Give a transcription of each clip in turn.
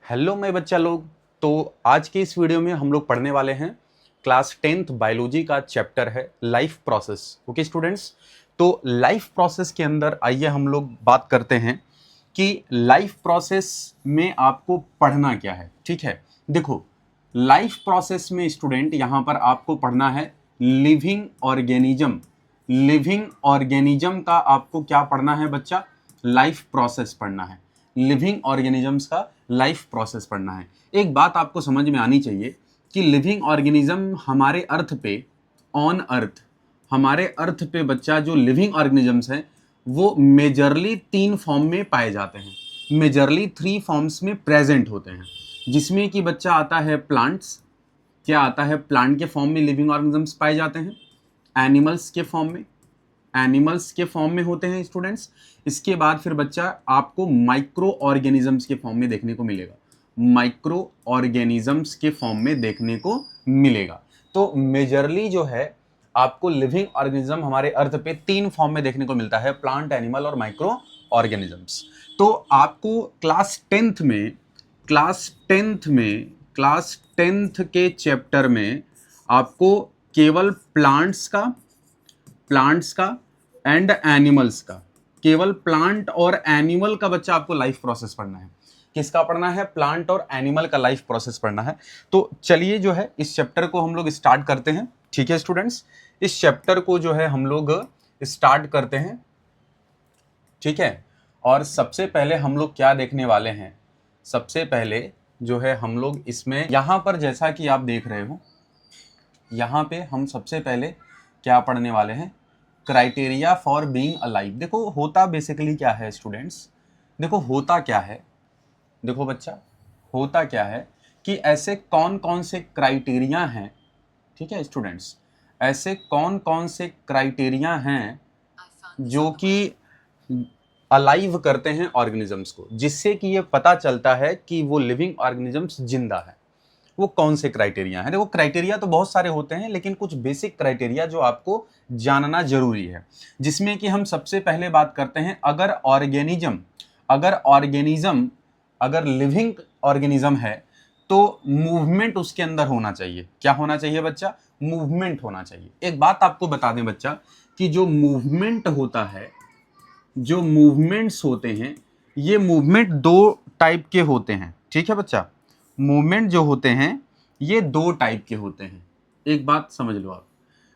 Hello मेरे बच्चा लोग। तो आज के इस वीडियो में हम लोग पढ़ने वाले हैं क्लास 10th बायोलॉजी का चैप्टर है लाइफ प्रोसेस। ओके स्टूडेंट्स, तो लाइफ प्रोसेस के अंदर आइए हम लोग बात करते हैं कि लाइफ प्रोसेस में आपको पढ़ना क्या है। ठीक है, देखो लाइफ प्रोसेस में स्टूडेंट यहाँ पर आपको पढ़ना है लिविंग ऑर्गेनिज्म। लिविंग ऑर्गेनिज्म का आपको क्या पढ़ना है बच्चा? लाइफ प्रोसेस पढ़ना है। लिविंग ऑर्गेनिजम्स का लाइफ प्रोसेस पढ़ना है। एक बात आपको समझ में आनी चाहिए कि लिविंग ऑर्गेनिज्म हमारे अर्थ पे, ऑन अर्थ, हमारे अर्थ पे बच्चा जो लिविंग ऑर्गेनिजम्स हैं वो मेजरली 3 फॉर्म में पाए जाते हैं। मेजरली 3 फॉर्म्स में प्रेजेंट होते हैं, जिसमें कि बच्चा आता है प्लांट्स। क्या आता है? प्लांट के फॉर्म में लिविंग ऑर्गेनिजम्स पाए जाते हैं। एनिमल्स के फॉर्म में, एनिमल्स के फॉर्म में होते हैं स्टूडेंट्स। इसके बाद फिर बच्चा आपको माइक्रो ऑर्गेनिजम्स के फॉर्म में देखने को मिलेगा। माइक्रो ऑर्गेनिजम्स के फॉर्म में देखने को मिलेगा। तो मेजरली जो है आपको लिविंग ऑर्गेनिज्म हमारे अर्थ पे 3 फॉर्म में देखने को मिलता है, प्लांट, एनिमल और माइक्रो ऑर्गेनिजम्स। तो आपको क्लास टेंथ के चैप्टर में आपको केवल प्लांट्स का एंड एनिमल्स का, केवल प्लांट और एनिमल का बच्चा आपको लाइफ प्रोसेस पढ़ना है। किसका पढ़ना है? प्लांट और एनिमल का लाइफ प्रोसेस पढ़ना है। तो चलिए जो है इस चैप्टर को हम लोग स्टार्ट करते हैं। ठीक है स्टूडेंट्स, इस चैप्टर को जो है हम लोग स्टार्ट करते हैं। ठीक है, और सबसे पहले हम लोग क्या देखने वाले हैं? सबसे पहले जो है हम लोग इसमें यहाँ पर जैसा कि आप देख रहे हो, यहाँ पे हम सबसे पहले क्या पढ़ने वाले हैं? Criteria for being alive. देखो होता बेसिकली क्या है स्टूडेंट्स, देखो होता क्या है, देखो बच्चा होता क्या है कि ऐसे कौन कौन से क्राइटेरिया हैं। ठीक है स्टूडेंट्स, ऐसे कौन कौन से क्राइटेरिया हैं जो कि अलाइव करते हैं ऑर्गेनिजम्स को, जिससे कि ये पता चलता है कि वो लिविंग ऑर्गेनिजम्स जिंदा है। वो कौन से क्राइटेरिया हैं? देखो क्राइटेरिया तो बहुत सारे होते हैं, लेकिन कुछ बेसिक क्राइटेरिया जो आपको जानना जरूरी है, जिसमें कि हम सबसे पहले बात करते हैं अगर लिविंग ऑर्गेनिज्म है तो मूवमेंट उसके अंदर होना चाहिए। क्या होना चाहिए बच्चा? मूवमेंट होना चाहिए। एक बात आपको बता दें बच्चा कि जो मूवमेंट होता है, जो मूवमेंट्स होते हैं, ये मूवमेंट 2 टाइप के होते हैं। ठीक है बच्चा, मूवमेंट जो होते हैं ये 2 टाइप के होते हैं। एक बात समझ लो आप,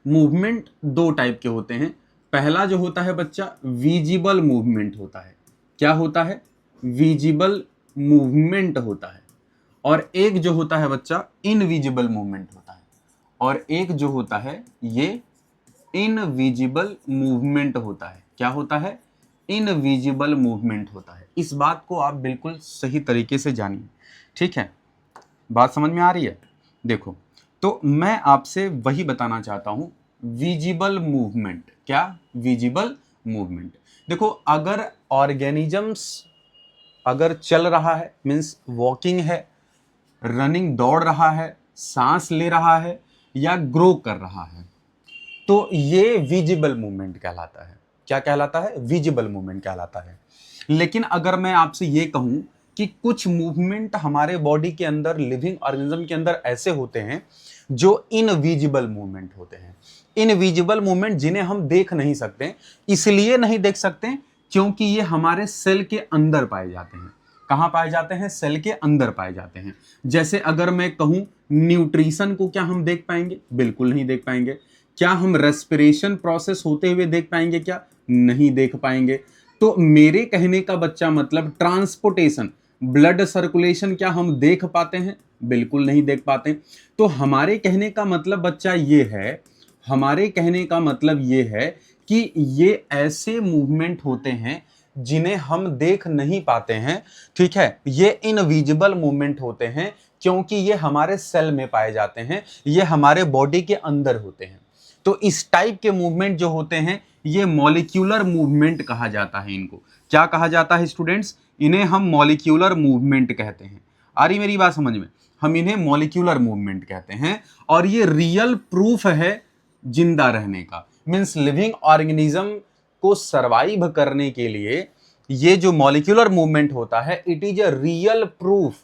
मूवमेंट 2 टाइप के होते हैं। पहला जो होता है बच्चा विजिबल मूवमेंट होता है। क्या होता है? विजिबल मूवमेंट होता है। और एक जो होता है बच्चा इनविजिबल मूवमेंट होता है। और एक जो होता है ये इनविजिबल मूवमेंट होता है। क्या होता है? इनविजिबल मूवमेंट होता है। इस बात को आप बिल्कुल सही तरीके से जानिए। ठीक है, बात समझ में आ रही है? देखो, तो मैं आपसे वही बताना चाहता हूं, विजिबल मूवमेंट। क्या? Visible movement. देखो अगर ऑर्गेनिजम्स अगर चल रहा है, मीन्स वॉकिंग है, रनिंग दौड़ रहा है, सांस ले रहा है या ग्रो कर रहा है, तो ये विजिबल मूवमेंट कहलाता है। क्या कहलाता है? विजिबल मूवमेंट कहलाता है। लेकिन अगर मैं आपसे ये कहूं कि कुछ मूवमेंट हमारे बॉडी के अंदर, लिविंग ऑर्गेनिज्म के अंदर ऐसे होते हैं जो इनविजिबल मूवमेंट होते हैं। इनविजिबल मूवमेंट जिन्हें हम देख नहीं सकते। इसलिए नहीं देख सकते क्योंकि ये हमारे सेल के अंदर पाए जाते हैं। कहां पाए जाते हैं? सेल के अंदर पाए जाते हैं। जैसे अगर मैं कहूं न्यूट्रिशन को क्या हम देख पाएंगे? बिल्कुल नहीं देख पाएंगे। क्या हम रेस्पिरेशन प्रोसेस होते हुए देख पाएंगे? क्या नहीं देख पाएंगे। तो मेरे कहने का बच्चा मतलब ट्रांसपोर्टेशन, ब्लड सर्कुलेशन क्या हम देख पाते हैं? बिल्कुल नहीं देख पाते। तो हमारे कहने का मतलब बच्चा ये है, हमारे कहने का मतलब ये है कि ये ऐसे मूवमेंट होते हैं जिन्हें हम देख नहीं पाते हैं। ठीक है, ये इनविजिबल मूवमेंट होते हैं क्योंकि ये हमारे सेल में पाए जाते हैं, ये हमारे बॉडी के अंदर होते हैं। तो इस टाइप के मूवमेंट जो होते हैं ये मॉलिक्यूलर मूवमेंट कहा जाता है। इनको क्या कहा जाता है स्टूडेंट्स? इन्हें हम मॉलिक्यूलर मूवमेंट कहते हैं। आ रही मेरी बात समझ में? हम इन्हें मॉलिक्यूलर मूवमेंट कहते हैं। और ये रियल प्रूफ है जिंदा रहने का। मीन्स लिविंग ऑर्गेनिज्म को सरवाइव करने के लिए ये जो मॉलिक्यूलर मूवमेंट होता है, it is a real proof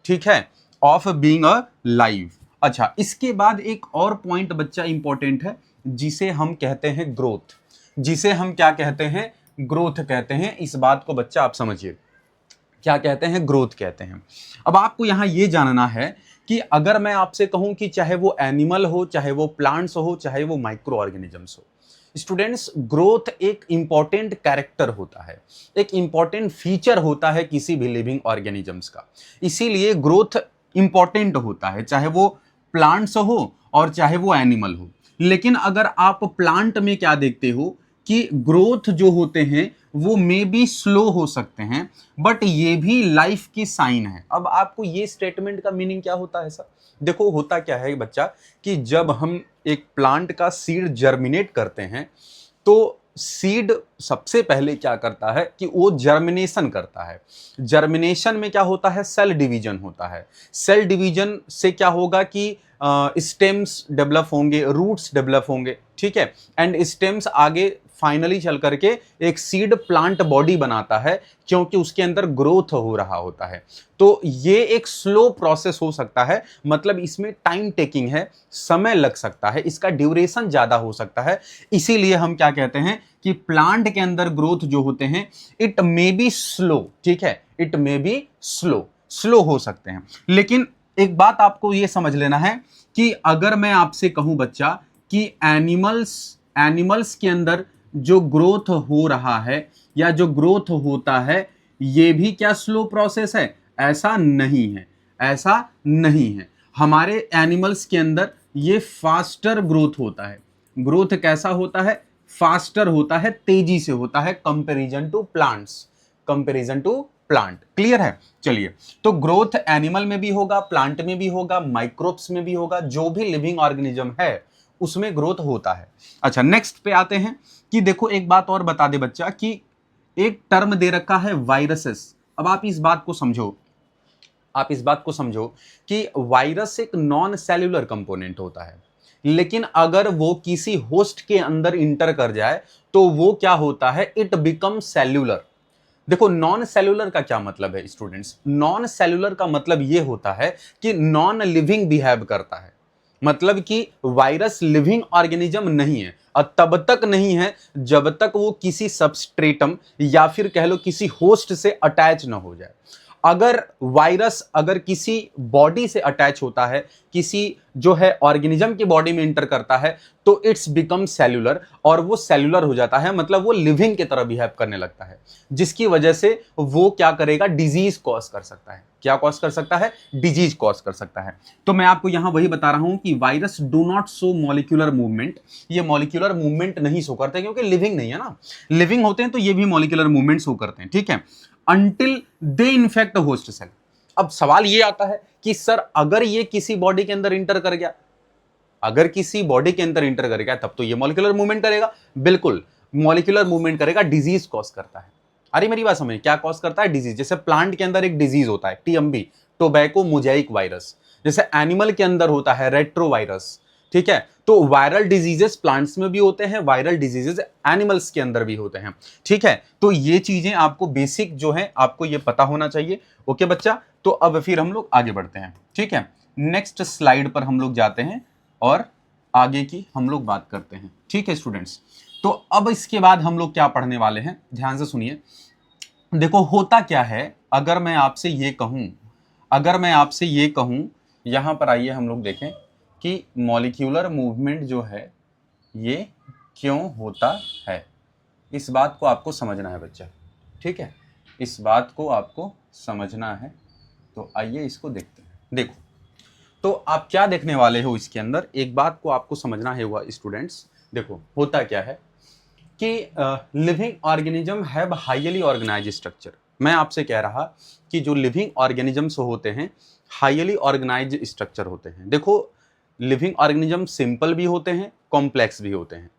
ठीक है, ऑफ बीइंग अ लाइव। अच्छा, इसके बाद एक और पॉइंट बच्चा इंपॉर्टेंट है जिसे हम कहते हैं ग्रोथ, जिसे हम क्या कहते हैं, ग्रोथ कहते हैं। इस बात को बच्चा आप समझिए, क्या कहते हैं, ग्रोथ कहते हैं। अब आपको यहां यह जानना है कि अगर मैं आपसे कहूं कि चाहे वो एनिमल हो, चाहे वो प्लांट्स हो, चाहे वो माइक्रो ऑर्गेनिजम्स हो, स्टूडेंट्स, ग्रोथ एक इंपॉर्टेंट कैरेक्टर होता है, एक इंपॉर्टेंट फीचर होता है किसी भी लिविंग ऑर्गेनिजम्स का। इसीलिए ग्रोथ इंपॉर्टेंट होता है, चाहे वो प्लांट्स हो और चाहे वो एनिमल हो। लेकिन अगर आप प्लांट में क्या देखते हो कि ग्रोथ जो होते हैं वो मे बी स्लो हो सकते हैं, बट ये भी लाइफ की साइन है। अब आपको ये स्टेटमेंट का मीनिंग क्या होता है सर? देखो, होता क्या है बच्चा कि जब हम एक प्लांट का सीड जर्मिनेट करते हैं तो सीड सबसे पहले क्या करता है कि वो जर्मिनेशन करता है। जर्मिनेशन में क्या होता है, सेल डिवीजन होता है। सेल डिवीजन से क्या होगा कि स्टेम्स डेवलप होंगे, रूट्स डेवलप होंगे, ठीक है, एंड स्टेम्स आगे फाइनली चल करके एक सीड प्लांट बॉडी बनाता है, क्योंकि उसके अंदर ग्रोथ हो रहा होता है। तो ये एक स्लो प्रोसेस हो सकता है, मतलब इसमें टाइम टेकिंग है, समय लग सकता है, इसका ड्यूरेशन ज्यादा हो सकता है। इसीलिए हम क्या कहते हैं कि प्लांट के अंदर ग्रोथ जो होते हैं इट मे बी स्लो, ठीक है, it may be slow, slow हो सकते हैं। लेकिन एक बात आपको यह समझ लेना है कि अगर मैं आपसे कहूं बच्चा कि एनिमल्स के अंदर जो ग्रोथ हो रहा है या जो ग्रोथ होता है ये भी क्या स्लो प्रोसेस है? ऐसा नहीं है, ऐसा नहीं है। हमारे एनिमल्स के अंदर ये फास्टर ग्रोथ होता है। ग्रोथ कैसा होता है? फास्टर होता है, तेजी से होता है, comparison to plants, comparison to plant. Clear है? चलिए, तो ग्रोथ एनिमल में भी होगा, प्लांट में भी होगा, माइक्रोब्स में भी होगा, जो भी लिविंग ऑर्गेनिज्म है उसमें ग्रोथ होता है। अच्छा, नेक्स्ट पे आते हैं कि देखो एक बात और बता दे बच्चा कि एक टर्म दे रखा है वायरसेस। अब आप इस बात को समझो, आप इस बात को समझो कि वायरस एक नॉन सेल्यूलर कंपोनेंट होता है, लेकिन अगर वो किसी होस्ट के अंदर इंटर कर जाए तो वो क्या होता है, इट बिकम सेल्यूलर। देखो, नॉन सेल्यूलर का क्या मतलब है स्टूडेंट्स? नॉन सेल्यूलर का मतलब ये होता है कि नॉन लिविंग बिहेव करता है, मतलब कि वायरस लिविंग ऑर्गेनिज्म नहीं है और तब तक नहीं है जब तक वो किसी सबस्ट्रेटम या फिर कह लो किसी होस्ट से अटैच ना हो जाए। अगर वायरस अगर किसी बॉडी से अटैच होता है, किसी जो है ऑर्गेनिज्म की बॉडी में इंटर करता है, तो इट्स बिकम सेल्यूलर, और वो सेल्यूलर हो जाता है, मतलब वो लिविंग की तरह बिहेव करने लगता है, जिसकी वजह से वो क्या करेगा, डिजीज कॉज कर सकता है। क्या कॉज कर सकता है? डिजीज कॉज कर सकता है। तो मैं आपको यहां वही बता रहा हूं कि virus do not show molecular movement. ये मॉलिक्यूलर मूवमेंट नहीं शो करते क्योंकि लिविंग नहीं है ना। लिविंग होते हैं तो ये भी मॉलिक्यूलर मूवमेंट शो करते हैं, ठीक है, until they infect host cell. अब सवाल ये आता है कि सर अगर ये किसी बॉडी के अंदर इंटर कर गया, अगर किसी बॉडी के अंदर इंटर कर गया तब तो ये मॉलिक्यूलर मूवमेंट करेगा। बिल्कुल, मॉलिक्यूलर मूवमेंट करेगा, डिजीज कॉज करता है। अरे मेरी बात समझ, क्या कॉज करता है? डिजीज। जैसे प्लांट के अंदर एक डिजीज होता है टीएमबी, टोबैको मोजाइक वायरस। जैसे एनिमल के अंदर होता है रेट्रोवायरस, ठीक है। तो वायरल डिजीजेस प्लांट्स में भी होते हैं, वायरल डिजीजेस एनिमल्स के अंदर भी होते हैं, ठीक है। तो ये चीजें आपको बेसिक जो है आपको ये पता होना चाहिए। ओके बच्चा, तो अब फिर हम लोग आगे बढ़ते हैं, ठीक है। नेक्स्ट स्लाइड पर हम लोग जाते हैं और आगे की हम लोग बात करते हैं, ठीक है स्टूडेंट्स। तो अब इसके बाद हम लोग क्या पढ़ने वाले हैं, ध्यान से सुनिए। देखो होता क्या है, अगर मैं आपसे ये कहूं, अगर मैं आपसे ये कहूं, यहां पर आइए हम लोग देखें कि मॉलिक्यूलर मूवमेंट जो है ये क्यों होता है। इस बात को आपको समझना है बच्चा, ठीक है, इस बात को आपको समझना है। तो आइए इसको देखते हैं। देखो, तो आप क्या देखने वाले हो इसके अंदर, एक बात को आपको समझना है हुआ स्टूडेंट्स। देखो होता क्या है कि living organism have highly organised structure. मैं आपसे कह रहा कि जो लिविंग ऑर्गेनिजम्स होते हैं हाईली ऑर्गेनाइज्ड स्ट्रक्चर होते हैं। देखो, लिविंग ऑर्गेनिज्म सिंपल भी होते हैं, कॉम्प्लेक्स भी होते हैं।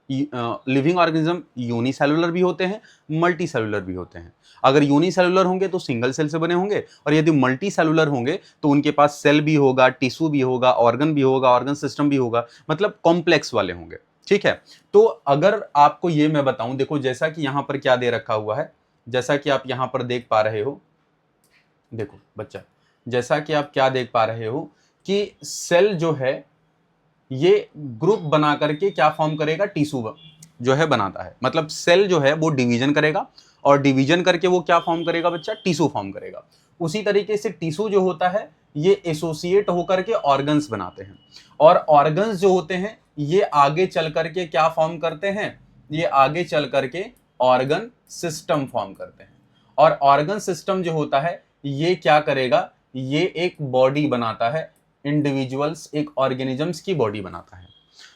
लिविंग ऑर्गेनिज्म यूनिसेलुलर भी होते हैं, मल्टी सेलुलर भी होते हैं। अगर यूनिसेलुलर होंगे तो सिंगल सेल से बने होंगे, और यदि मल्टी सेलुलर होंगे तो उनके पास सेल भी होगा, टिश्यू भी होगा, ऑर्गन भी होगा, ऑर्गन सिस्टम भी होगा, मतलब कॉम्प्लेक्स वाले होंगे, ठीक है। तो अगर आपको ये मैं बताऊं, देखो जैसा कि यहां पर क्या दे रखा हुआ है, जैसा कि आप यहां पर देख पा रहे हो, देखो बच्चा, जैसा कि आप क्या देख पा रहे हो कि सेल जो है ये ग्रुप बना करके क्या फॉर्म करेगा, टिश्यू जो है बनाता है। मतलब सेल जो है वो डिवीजन करेगा और डिवीजन करके वो क्या फॉर्म करेगा बच्चा, टिश्यू फॉर्म करेगा। उसी तरीके से टिश्यू जो होता है ये एसोसिएट होकर के ऑर्गन्स बनाते हैं, और ऑर्गन्स जो होते हैं ये आगे चल करके क्या फॉर्म करते हैं, ये आगे चल करके ऑर्गन सिस्टम फॉर्म करते हैं। और ऑर्गन सिस्टम जो होता है ये क्या करेगा, ये एक बॉडी बनाता है, इंडिविजुअल्स एक ऑर्गेनिजम्स की बॉडी बनाता है।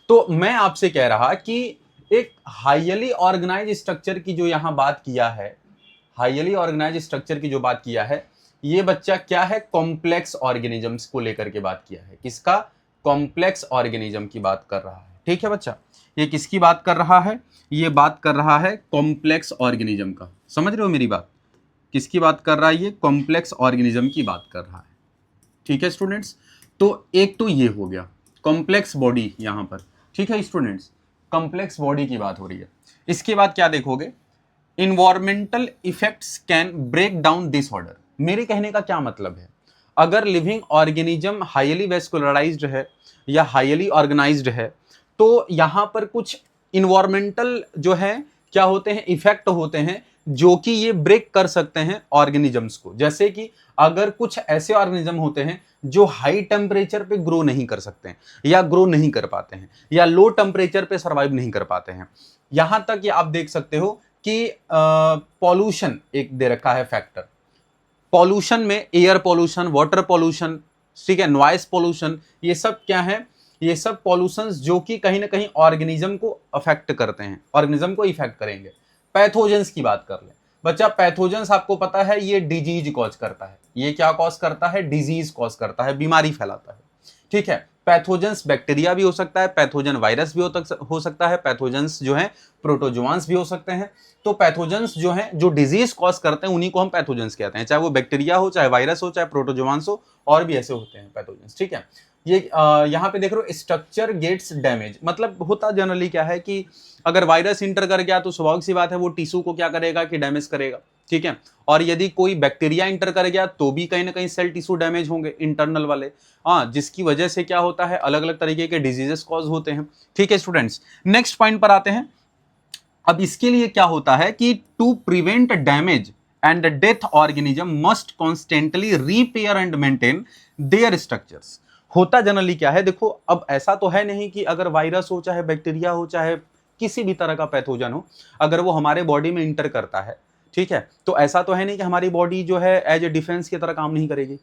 तो मैं आपसे कह रहा कि एक हाईली ऑर्गेनाइज स्ट्रक्चर की जो यहां बात किया है, हाईली ऑर्गेनाइज स्ट्रक्चर की जो बात किया है, ये बच्चा क्या है, कॉम्प्लेक्स ऑर्गेनिजम्स को लेकर के बात किया है। किसका, कॉम्प्लेक्स ऑर्गेनिज्म की बात कर रहा है। ठीक है बच्चा, ये किसकी बात कर रहा है, ये बात कर रहा है कॉम्प्लेक्स ऑर्गेनिज्म का। समझ रहे हो मेरी बात, किसकी बात कर रहा है, ये कॉम्प्लेक्स ऑर्गेनिज्म की बात कर रहा है। ठीक है स्टूडेंट्स, तो एक तो ये हो गया कॉम्प्लेक्स बॉडी यहां पर। ठीक है स्टूडेंट्स, कॉम्प्लेक्स बॉडी की बात हो रही है। इसके बाद क्या देखोगे, environmental effects can break down disorder. मेरे कहने का क्या मतलब है, अगर लिविंग ऑर्गेनिज्म हाईली वेस्कुलराइज्ड है या हाईली ऑर्गेनाइज्ड है तो यहां पर कुछ इन्वायरमेंटल जो है क्या होते हैं, इफेक्ट होते हैं जो कि ये ब्रेक कर सकते हैं ऑर्गेनिजम्स को। जैसे कि अगर कुछ ऐसे ऑर्गेनिज्म होते हैं जो हाई टेम्परेचर पे ग्रो नहीं कर सकते हैं या ग्रो नहीं कर पाते हैं या लो टेम्परेचर पे सर्वाइव नहीं कर पाते हैं। यहां तक कि आप देख सकते हो कि पॉल्यूशन एक दे रखा है फैक्टर। पॉल्यूशन में एयर पॉल्यूशन, वाटर पॉल्यूशन, ठीक है, नॉइस पॉल्यूशन, ये सब क्या है, ये सब पॉल्यूशंस जो कि कहीं ना कहीं ऑर्गेनिज्म को अफेक्ट करते हैं, ऑर्गेनिज्म को इफेक्ट करेंगे। पैथोजेंस की बात कर ले बच्चा, पैथोजेंस आपको पता है ये डिजीज कॉज करता है। ये क्या कॉज करता है, डिजीज कॉज करता है, बीमारी फैलाता है। ठीक है, पैथोजेंस बैक्टीरिया भी हो सकता है, पैथोजन वायरस भी हो सकता है, पैथोजेंस जो है प्रोटोजोआंस भी हो सकते हैं। तो पैथोजेंस जो है जो डिजीज कॉज करते हैं उन्हीं को हम पैथोजेंस कहते हैं, चाहे वो बैक्टीरिया हो, चाहे वायरस हो, चाहे प्रोटोजोआंस हो, और भी ऐसे होते हैं पैथोजेंस। ठीक है, ये यहाँ पे देख रहे हो स्ट्रक्चर गेट्स डैमेज, मतलब होता जनरली क्या है कि अगर वायरस इंटर कर गया तो स्वाभाविक सी बात है वो टिश्यू को क्या करेगा कि डैमेज करेगा। ठीक है, और यदि कोई बैक्टीरिया इंटर कर गया तो भी कहीं ना कहीं सेल टिश्यू डैमेज होंगे इंटरनल वाले, हाँ, जिसकी वजह से क्या होता है, अलग अलग तरीके के डिजीजेस कॉज होते हैं। ठीक है स्टूडेंट्स, नेक्स्ट पॉइंट पर आते हैं। अब इसके लिए क्या होता है कि to prevent damage and death organism must constantly repair and maintain their structures. होता जनरली क्या है, देखो अब ऐसा तो है नहीं कि अगर वायरस हो, चाहे बैक्टीरिया हो, चाहे किसी भी तरह का पैथोजन हो, अगर वो हमारे बॉडी में इंटर करता है, ठीक है, तो ऐसा तो है नहीं कि हमारी बॉडी जो है एज ए डिफेंस की तरह काम नहीं करेगी।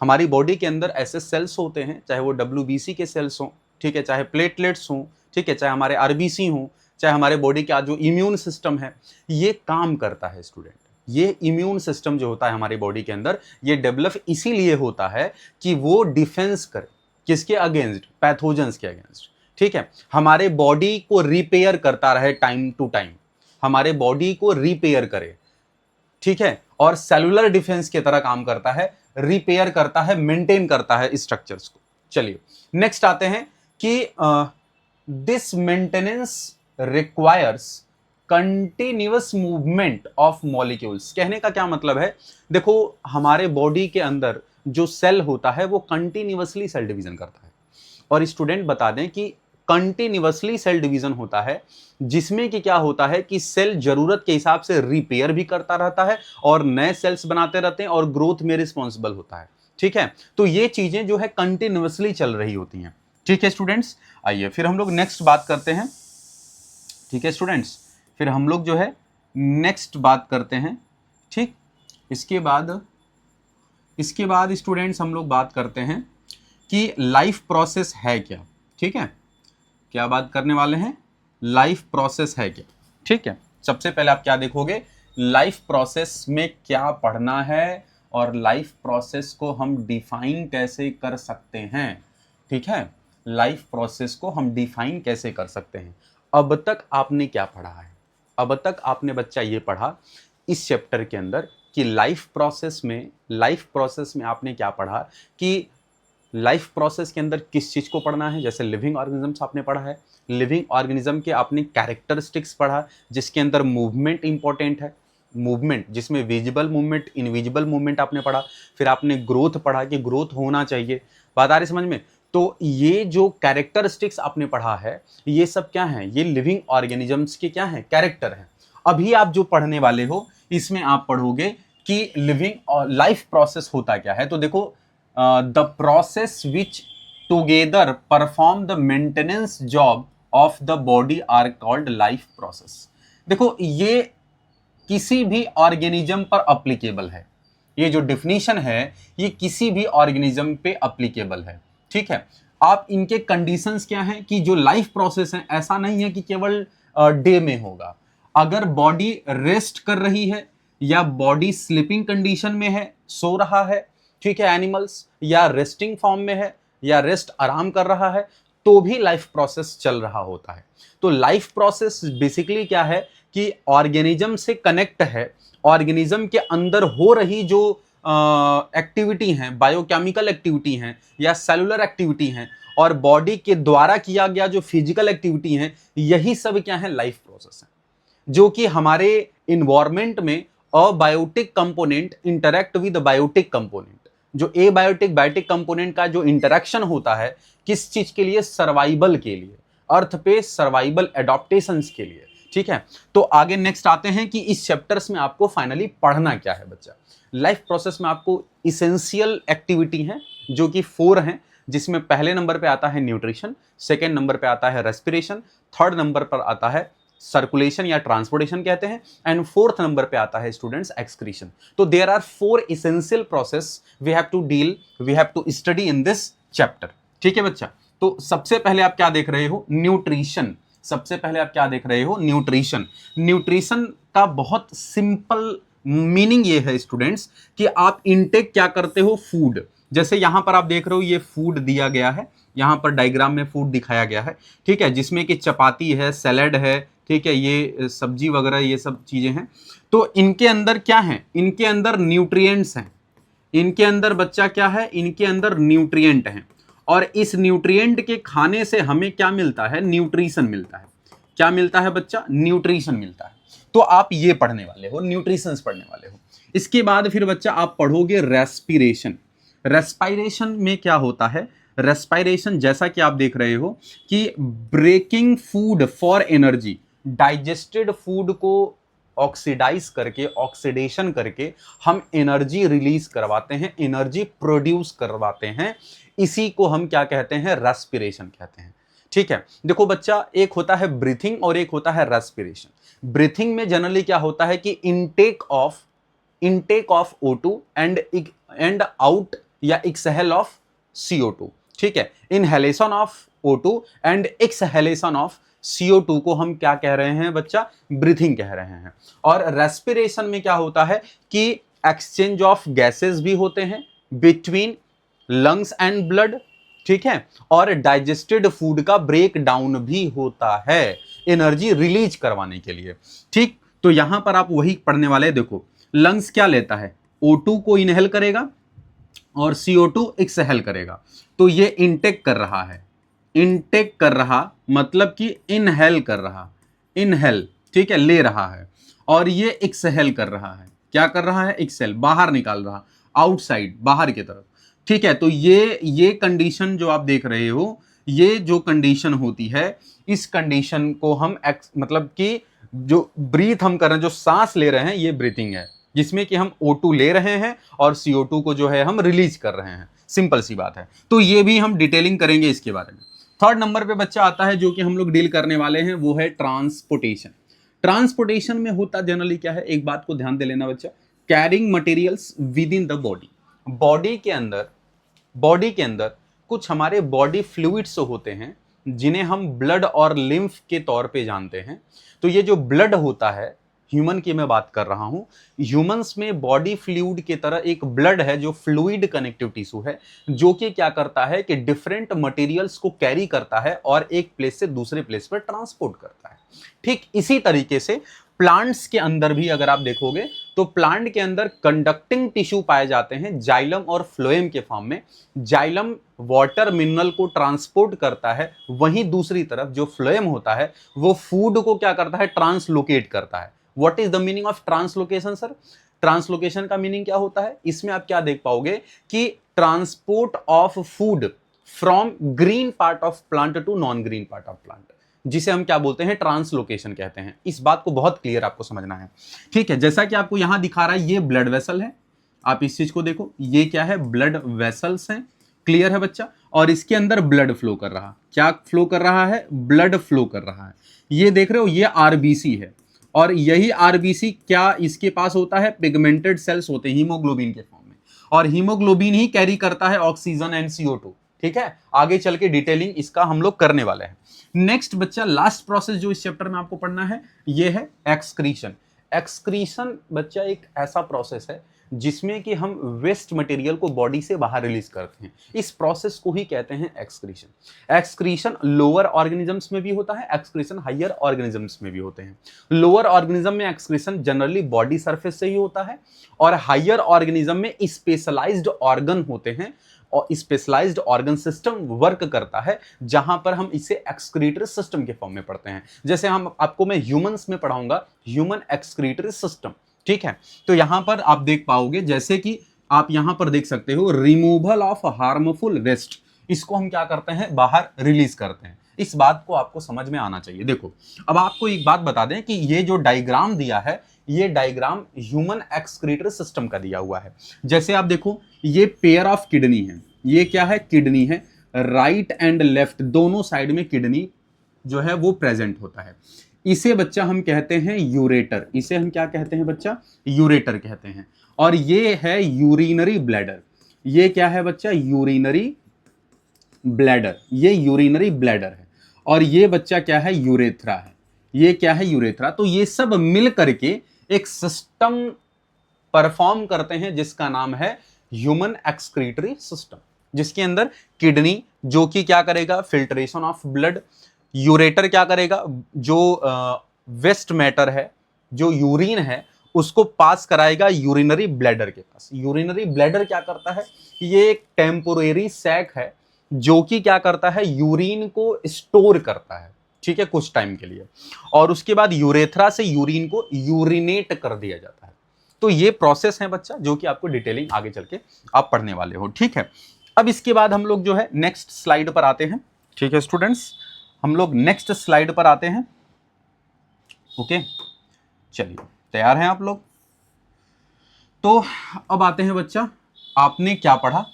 हमारी बॉडी के अंदर ऐसे सेल्स होते हैं, चाहे वो WBC के सेल्स हों, ठीक है, चाहे प्लेटलेट्स हों, ठीक है, चाहे हमारे RBC हों, चाहे हमारे बॉडी का जो इम्यून सिस्टम है, ये काम करता है स्टूडेंट। ये इम्यून सिस्टम जो होता है हमारी बॉडी के अंदर, ये डेवलप इसीलिए होता है कि वो डिफेंस करे, किसके अगेंस्ट, पैथोजेंस के अगेंस्ट। ठीक है, हमारे बॉडी को रिपेयर करता रहे टाइम टू टाइम, हमारे बॉडी को रिपेयर करे। ठीक है, और सेलुलर डिफेंस की तरह काम करता है, रिपेयर करता है, मेंटेन करता है स्ट्रक्चर्स को। चलिए नेक्स्ट आते हैं कि this maintenance requires continuous movement of molecules. कहने का क्या मतलब है, देखो हमारे बॉडी के अंदर जो सेल होता है वो कंटिन्यूअसली सेल डिवीजन करता है, और स्टूडेंट बता दें कि कंटिन्यूअसली सेल डिवीजन होता है जिसमें कि क्या होता है कि सेल जरूरत के हिसाब से रिपेयर भी करता रहता है और नए सेल्स बनाते रहते हैं और ग्रोथ में रिस्पॉन्सिबल होता है। ठीक है, तो ये चीजें जो है कंटिन्यूअसली चल रही होती हैं। ठीक है स्टूडेंट्स, आइए फिर हम लोग नेक्स्ट बात करते हैं। ठीक है स्टूडेंट्स, फिर हम लोग जो है नेक्स्ट बात करते हैं। ठीक, इसके बाद स्टूडेंट्स हम लोग बात करते हैं कि लाइफ प्रोसेस है क्या। ठीक है, क्या बात करने वाले हैं, लाइफ प्रोसेस है क्या। ठीक है, सबसे पहले आप क्या देखोगे, लाइफ प्रोसेस में क्या पढ़ना है और लाइफ प्रोसेस को हम डिफाइन कैसे कर सकते हैं। ठीक है, लाइफ प्रोसेस को हम डिफाइन कैसे कर सकते हैं। अब तक आपने क्या पढ़ा है, अब तक आपने बच्चा ये पढ़ा इस चैप्टर के अंदर कि लाइफ प्रोसेस में आपने क्या पढ़ा कि लाइफ प्रोसेस के अंदर किस चीज को पढ़ना है। जैसे लिविंग ऑर्गेनिजम्स आपने पढ़ा है, लिविंग ऑर्गेनिज्म के आपने कैरेक्टरिस्टिक्स पढ़ा जिसके अंदर मूवमेंट इंपॉर्टेंट है, मूवमेंट, जिसमें विजिबल मूवमेंट, इनविजिबल मूवमेंट आपने पढ़ा, फिर आपने ग्रोथ पढ़ा कि ग्रोथ होना चाहिए। बात आ रही समझ में? तो ये जो कैरेक्टरिस्टिक्स आपने पढ़ा है, ये सब क्या है? ये लिविंग ऑर्गेनिजम्स के क्या है? कैरेक्टर हैं। अभी आप जो पढ़ने वाले हो इसमें आप पढ़ोगे कि लिविंग और लाइफ प्रोसेस होता क्या है। तो देखो, the process which together perform the maintenance job of the body are called life process. देखो, ये किसी भी ऑर्गेनिज्म पर अप्लीकेबल है। ये जो डिफिनीशन है ये किसी भी ऑर्गेनिज्म पे अप्लीकेबल है, ठीक है। आप इनके कंडीशंस क्या हैं कि जो लाइफ प्रोसेस है, ऐसा नहीं है कि केवल डे में होगा। अगर बॉडी रेस्ट कर रही है या बॉडी स्लीपिंग कंडीशन में है, सो रहा है, ठीक है, एनिमल्स, या रेस्टिंग फॉर्म में है या रेस्ट आराम कर रहा है, तो भी लाइफ प्रोसेस चल रहा होता है। तो लाइफ प्रोसेस बेसिकली क्या है कि ऑर्गेनिज्म से कनेक्ट है, ऑर्गेनिज्म के अंदर हो रही जो एक्टिविटी हैं, बायोकेमिकल एक्टिविटी हैं या सेलुलर एक्टिविटी हैं, और बॉडी के द्वारा किया गया जो फिजिकल एक्टिविटी हैं, यही सब क्या है? लाइफ प्रोसेस है। जो कि हमारे इन्वायरमेंट में abiotic component interact with biotic component, जो एबायोटिक बायोटिक कंपोनेंट का जो इंटरेक्शन होता है, किस चीज के लिए? सर्वाइवल के लिए, अर्थ पे सर्वाइवल एडॉप्टेशंस के लिए, ठीक है। तो आगे नेक्स्ट आते हैं कि इस चैप्टर्स में आपको फाइनली पढ़ना क्या है बच्चा। लाइफ प्रोसेस में आपको इसेंशियल एक्टिविटी है जो कि 4 हैं, जिसमें पहले नंबर पे आता है न्यूट्रिशन, सेकेंड नंबर पे आता है रेस्पिरेशन, थर्ड नंबर पर आता है सर्कुलेशन या ट्रांसपोर्टेशन कहते हैं, एंड फोर्थ नंबर पे आता है स्टूडेंट्स एक्सक्रीशन। तो there are 4 essential process we have to study in this chapter, ठीक है बच्चा। तो सबसे पहले आप क्या देख रहे हो? न्यूट्रिशन। सबसे पहले आप क्या देख रहे हो? न्यूट्रिशन। न्यूट्रिशन का बहुत सिंपल मीनिंग ये है स्टूडेंट्स कि आप इनटेक क्या करते हो? फूड। जैसे यहां पर आप देख रहे हो ये फूड दिया गया है, यहां पर डायग्राम में फूड दिखाया गया है, ठीक है, जिसमें कि चपाती है, सैलेड है, ठीक है, ये सब्जी वगैरह ये सब चीजें हैं। तो इनके अंदर क्या है? इनके अंदर न्यूट्रिएंट्स हैं। इनके अंदर बच्चा क्या है? इनके अंदर न्यूट्रिएंट हैं, और इस न्यूट्रिएंट के खाने से हमें क्या मिलता है? न्यूट्रिशन मिलता है। क्या मिलता है बच्चा? न्यूट्रिशन मिलता है। तो आप ये पढ़ने वाले हो, न्यूट्रिशंस पढ़ने वाले हो। इसके बाद फिर बच्चा आप पढ़ोगे रेस्पिरेशन। रेस्पिरेशन में क्या होता है? रेस्पिरेशन जैसा कि आप देख रहे हो कि breaking food for energy, digested food को ऑक्सीडाइज करके, ऑक्सीडेशन करके हम एनर्जी रिलीज करवाते हैं, एनर्जी प्रोड्यूस करवाते हैं। इसी को हम क्या कहते हैं? रेस्पिरेशन कहते हैं, ठीक है। देखो बच्चा, एक होता है ब्रीथिंग और एक होता है रेस्पिरेशन। ब्रीथिंग में जनरली क्या होता है कि intake of O2 and out या एक्सहेल ऑफ CO2, ठीक है। Inhalation of O2 and exhalation of CO2 को हम क्या कह रहे हैं बच्चा? ब्रीथिंग कह रहे हैं। और रेस्पिरेशन में क्या होता है कि एक्सचेंज ऑफ गैसेस भी होते हैं बिटवीन लंग्स एंड ब्लड, ठीक है, और डाइजेस्टेड फूड का ब्रेक डाउन भी होता है एनर्जी रिलीज करवाने के लिए, ठीक। तो यहां पर आप वही पढ़ने वाले। देखो, लंग्स क्या लेता है? O2 को इनहेल करेगा और CO2 एक्सहेल करेगा। तो ये इनटेक कर रहा है, इनटेक कर रहा मतलब कि इनहेल कर रहा, इनहेल, ठीक है, ले रहा है, और ये एक्सहेल कर रहा है। क्या कर रहा है? एक्सहेल, बाहर निकाल रहा, आउटसाइड, बाहर की तरफ, ठीक है। तो ये कंडीशन जो आप देख रहे हो, ये जो कंडीशन होती है, इस कंडीशन को हम मतलब कि जो ब्रीथ हम कर रहे हैं, जो सांस ले रहे हैं, ये ब्रीथिंग है, जिसमें कि हम O2 ले रहे हैं और CO2 को जो है हम रिलीज कर रहे हैं। सिंपल सी बात है। तो ये भी हम डिटेलिंग करेंगे इसके बारे में। थर्ड नंबर पे बच्चा आता है जो कि हम लोग डील करने वाले हैं, वो है ट्रांसपोर्टेशन। ट्रांसपोर्टेशन में होता जनरली क्या है? एक बात को ध्यान दे लेना बच्चा, carrying materials with in the body. Body के अंदर कुछ हमारे बॉडी फ्लूइड्स होते हैं जिन्हें हम ब्लड और लिम्फ के तौर पे जानते हैं। तो ये जो ब्लड होता है, ह्यूमन की मैं बात कर रहा हूं, ह्यूमंस में बॉडी फ्लूइड की तरह एक ब्लड है जो फ्लूइड कनेक्टिव टिश्यू है, जो कि क्या करता है कि डिफरेंट मटेरियल्स को कैरी करता है और एक प्लेस से दूसरे प्लेस पर ट्रांसपोर्ट करता है। ठीक इसी तरीके से प्लांट्स के अंदर भी अगर आप देखोगे तो प्लांट के अंदर कंडक्टिंग टिश्यू पाए जाते हैं जाइलम और फ्लोएम के फॉर्म में। जाइलम वाटर मिनरल को ट्रांसपोर्ट करता है, वहीं दूसरी तरफ जो फ्लोएम होता है वो फूड को क्या करता है? ट्रांसलोकेट करता है। What is the meaning of translocation sir? Translocation का मीनिंग क्या होता है? इसमें आप क्या देख पाओगे कि transport of food from green part of plant to non green part of plant, जिसे हम क्या बोलते हैं? ट्रांसलोकेशन कहते हैं। इस बात को बहुत क्लियर आपको समझना है, ठीक है। जैसा कि आपको यहां दिखा रहा है, ये ब्लड वेसल है, आप इस चीज को देखो, ये क्या है? ब्लड वेसल्स हैं, क्लियर है बच्चा? और इसके अंदर ब्लड फ्लो कर रहा, क्या फ्लो कर रहा है? ब्लड फ्लो कर रहा है। ये देख रहे हो, ये आरबीसी है, और यही आरबीसी क्या इसके पास होता है? पिगमेंटेड सेल्स होते हैं हीमोग्लोबिन के फॉर्म में, और हीमोग्लोबिन ही कैरी करता है ऑक्सीजन एंड CO2, ठीक है। आगे चल के डिटेलिंग इसका हम लोग करने वाले हैं। नेक्स्ट बच्चा, लास्ट प्रोसेस जो इस चैप्टर में आपको पढ़ना है, ये है एक्सक्रीशन। एक्सक्रीशन बच्चा एक ऐसा प्रोसेस है जिसमें कि हम वेस्ट मटेरियल को बॉडी से बाहर रिलीज करते हैं। इस प्रोसेस को ही कहते हैं एक्सक्रीशन। एक्सक्रीशन लोअर ऑर्गेनिजम्स में भी होता है, एक्सक्रीशन हायर ऑर्गेनिजम्स में भी होते हैं। लोअर ऑर्गेनिज्म में एक्सक्रीशन जनरली बॉडी सरफेस से ही होता है, और हायर ऑर्गेनिज्म में स्पेशलाइज्ड ऑर्गन होते हैं, और स्पेशलाइज्ड ऑर्गन सिस्टम वर्क करता है, जहां पर हम इसे एक्सक्रीटरी सिस्टम के फॉर्म में पढ़ते हैं। जैसे हम आपको मैं ह्यूमंस में पढ़ाऊंगा, ह्यूमन एक्सक्रीटरी सिस्टम, ठीक है। तो यहां पर आप देख पाओगे, जैसे कि आप यहां पर देख सकते हो, रिमूवल ऑफ हार्मफुल वेस्ट, इसको हम क्या करते हैं? बाहर रिलीज करते हैं। इस बात को आपको समझ में आना चाहिए। देखो, अब आपको एक बात बता दें कि ये जो डायग्राम दिया है, ये डायग्राम ह्यूमन एक्सक्रीटरी सिस्टम का दिया हुआ है। जैसे आप देखो, ये पेयर ऑफ किडनी है, ये क्या है? किडनी है, राइट एंड लेफ्ट दोनों साइड में किडनी जो है वो प्रेजेंट होता है। इसे बच्चा हम कहते हैं यूरेटर। इसे हम क्या कहते हैं बच्चा? यूरेटर कहते हैं। और ये है यूरिनरी ब्लैडर। ये क्या है बच्चा? Urinary bladder. ये यूरिनरी ब्लैडर है। और ये बच्चा क्या है? यूरेथ्रा है। ये क्या है? यूरेथ्रा। तो ये सब मिल करके एक सिस्टम परफॉर्म करते हैं जिसका नाम है ह्यूमन एक्सक्रीटरी सिस्टम, जिसके अंदर किडनी जो कि क्या करेगा? Filtration of blood. यूरेटर क्या करेगा? जो वेस्ट मैटर है, जो यूरिन है, उसको पास कराएगा यूरिनरी ब्लैडर के पास। यूरिनरी ब्लैडर क्या करता है? ये एक टेम्पोरेरी सैक है जो कि क्या करता है? यूरिन को स्टोर करता है, ठीक है, कुछ टाइम के लिए। और उसके बाद यूरेथ्रा से यूरिन को यूरिनेट कर दिया जाता है। तो ये प्रोसेस है बच्चा, जो कि आपको डिटेलिंग आगे चल के आप पढ़ने वाले हो, ठीक है। अब इसके बाद हम लोग जो है नेक्स्ट स्लाइड पर आते हैं, ठीक है स्टूडेंट्स, हम लोग नेक्स्ट स्लाइड पर आते हैं। ओके, चलिए, तैयार हैं आप लोग? तो अब आते हैं बच्चा, आपने क्या पढ़ा?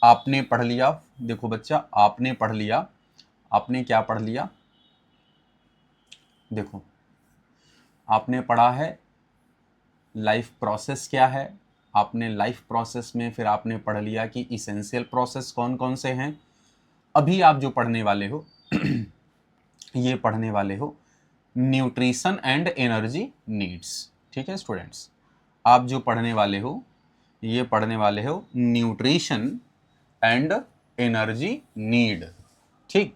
आपने पढ़ लिया, देखो बच्चा, आपने पढ़ लिया, आपने क्या पढ़ लिया? देखो, आपने पढ़ा है लाइफ प्रोसेस क्या है। आपने लाइफ प्रोसेस में फिर आपने पढ़ लिया कि इसेंशियल प्रोसेस कौन कौन से हैं। अभी आप जो पढ़ने वाले हो ये पढ़ने वाले हो न्यूट्रिशन एंड एनर्जी नीड्स, ठीक है स्टूडेंट्स। आप जो पढ़ने वाले हो ये पढ़ने वाले हो न्यूट्रिशन एंड एनर्जी नीड, ठीक।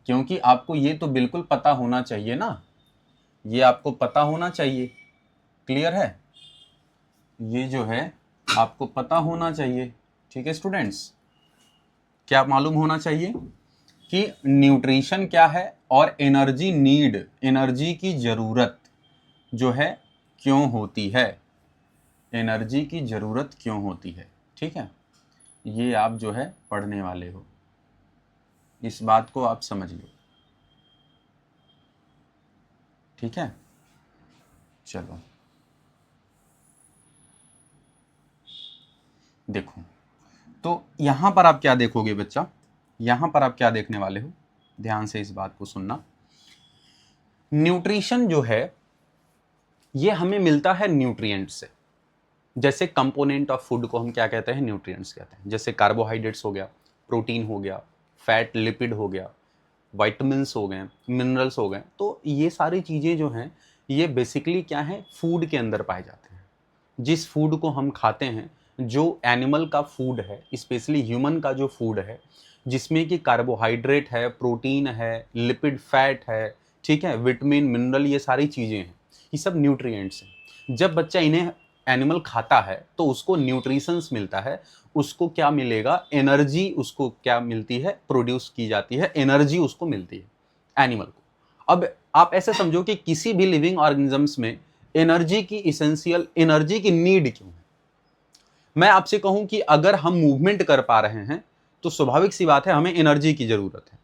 क्योंकि आपको ये तो बिल्कुल पता होना चाहिए ना, ये आपको पता होना चाहिए, क्लियर है? ये जो है आपको पता होना चाहिए, ठीक है स्टूडेंट्स। क्या मालूम होना चाहिए कि न्यूट्रिशन क्या है और एनर्जी नीड, एनर्जी की जरूरत जो है क्यों होती है, एनर्जी की जरूरत क्यों होती है, ठीक है। ये आप जो है पढ़ने वाले हो, इस बात को आप समझ लो, ठीक है। चलो देखो, तो यहां पर आप क्या देखोगे बच्चा? यहां पर आप क्या देखने वाले हो? ध्यान से इस बात को सुनना। न्यूट्रिशन जो है ये हमें मिलता है न्यूट्रिएंट से। जैसे कंपोनेंट ऑफ फूड को हम क्या कहते हैं? न्यूट्रिएंट्स कहते हैं। जैसे कार्बोहाइड्रेट्स हो गया, प्रोटीन हो गया, फैट लिपिड हो गया, विटामिन्स हो गए, मिनरल्स हो गए। तो ये सारी चीज़ें जो हैं ये बेसिकली क्या है? फूड के अंदर पाए जाते हैं। जिस फूड को हम खाते हैं, जो एनिमल का फूड है, स्पेशली ह्यूमन का जो फूड है, जिसमें कि कार्बोहाइड्रेट है, प्रोटीन है, लिपिड फैट है, ठीक है, विटामिन मिनरल, ये सारी चीज़ें हैं, ये सब न्यूट्रिएंट्स हैं। जब बच्चा इन्हें एनिमल खाता है तो उसको न्यूट्रिशंस मिलता है, उसको क्या मिलेगा? एनर्जी उसको क्या मिलती है? प्रोड्यूस की जाती है, एनर्जी उसको मिलती है एनिमल को। अब आप ऐसे समझो कि किसी भी लिविंग ऑर्गेनिजम्स में एनर्जी की इसेंशियल, एनर्जी की नीड क्यों है? मैं आपसे कहूं कि अगर हम मूवमेंट कर पा रहे हैं तो स्वाभाविक सी बात है हमें एनर्जी की जरूरत है।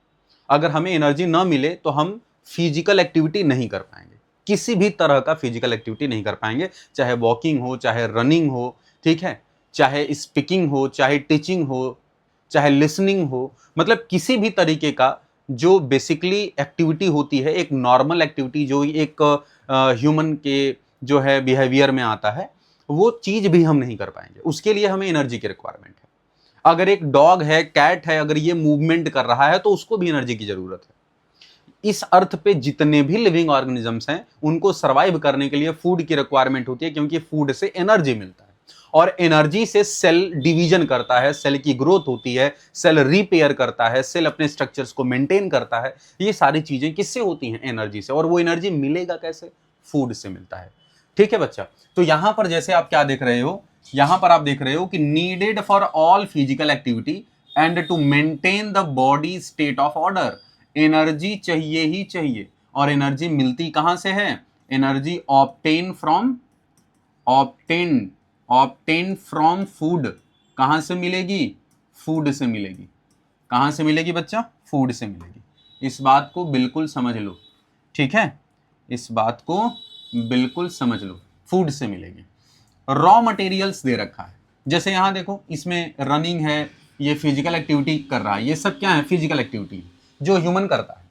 अगर हमें एनर्जी ना मिले तो हम फिजिकल एक्टिविटी नहीं कर पाएंगे, किसी भी तरह का फिजिकल एक्टिविटी नहीं कर पाएंगे, चाहे वॉकिंग हो, चाहे रनिंग हो, ठीक है, चाहे स्पीकिंग हो, चाहे टीचिंग हो, चाहे लिसनिंग हो, मतलब किसी भी तरीके का जो बेसिकली एक्टिविटी होती है, एक नॉर्मल एक्टिविटी जो एक ह्यूमन के जो है बिहेवियर में आता है, वो चीज भी हम नहीं कर पाएंगे। उसके लिए हमें एनर्जी की रिक्वायरमेंट है। अगर एक डॉग है, कैट है, अगर ये मूवमेंट कर रहा है तो उसको भी एनर्जी की जरूरत है। इस अर्थ पे जितने भी लिविंग ऑर्गेनिजम्स हैं उनको सरवाइव करने के लिए फूड की रिक्वायरमेंट होती है, क्योंकि फूड से एनर्जी मिलता है और एनर्जी से सेल डिवीजन करता है, सेल की ग्रोथ होती है, सेल रिपेयर करता है, सेल अपने स्ट्रक्चर्स को मेंटेन करता है। ये सारी चीजें किससे होती हैं? एनर्जी से। और वो एनर्जी मिलेगा कैसे? फूड से मिलता है। ठीक है बच्चा, तो यहां पर जैसे आप क्या देख रहे हो, यहां पर आप देख रहे हो कि needed for all physical activity and to maintain the body state of order, energy चाहिए ही चाहिए। और एनर्जी मिलती कहां से है? Energy obtain from, obtain, obtain from food. कहां से मिलेगी? फूड से मिलेगी। कहां से मिलेगी बच्चा? फूड से मिलेगी। इस बात को बिल्कुल समझ लो, ठीक है, इस बात को बिल्कुल समझ लो, फूड से मिलेगी। रॉ मटेरियल्स दे रखा है, जैसे यहां देखो, इसमें रनिंग है, ये फिजिकल एक्टिविटी कर रहा है, ये सब क्या है? फिजिकल एक्टिविटी जो ह्यूमन करता है।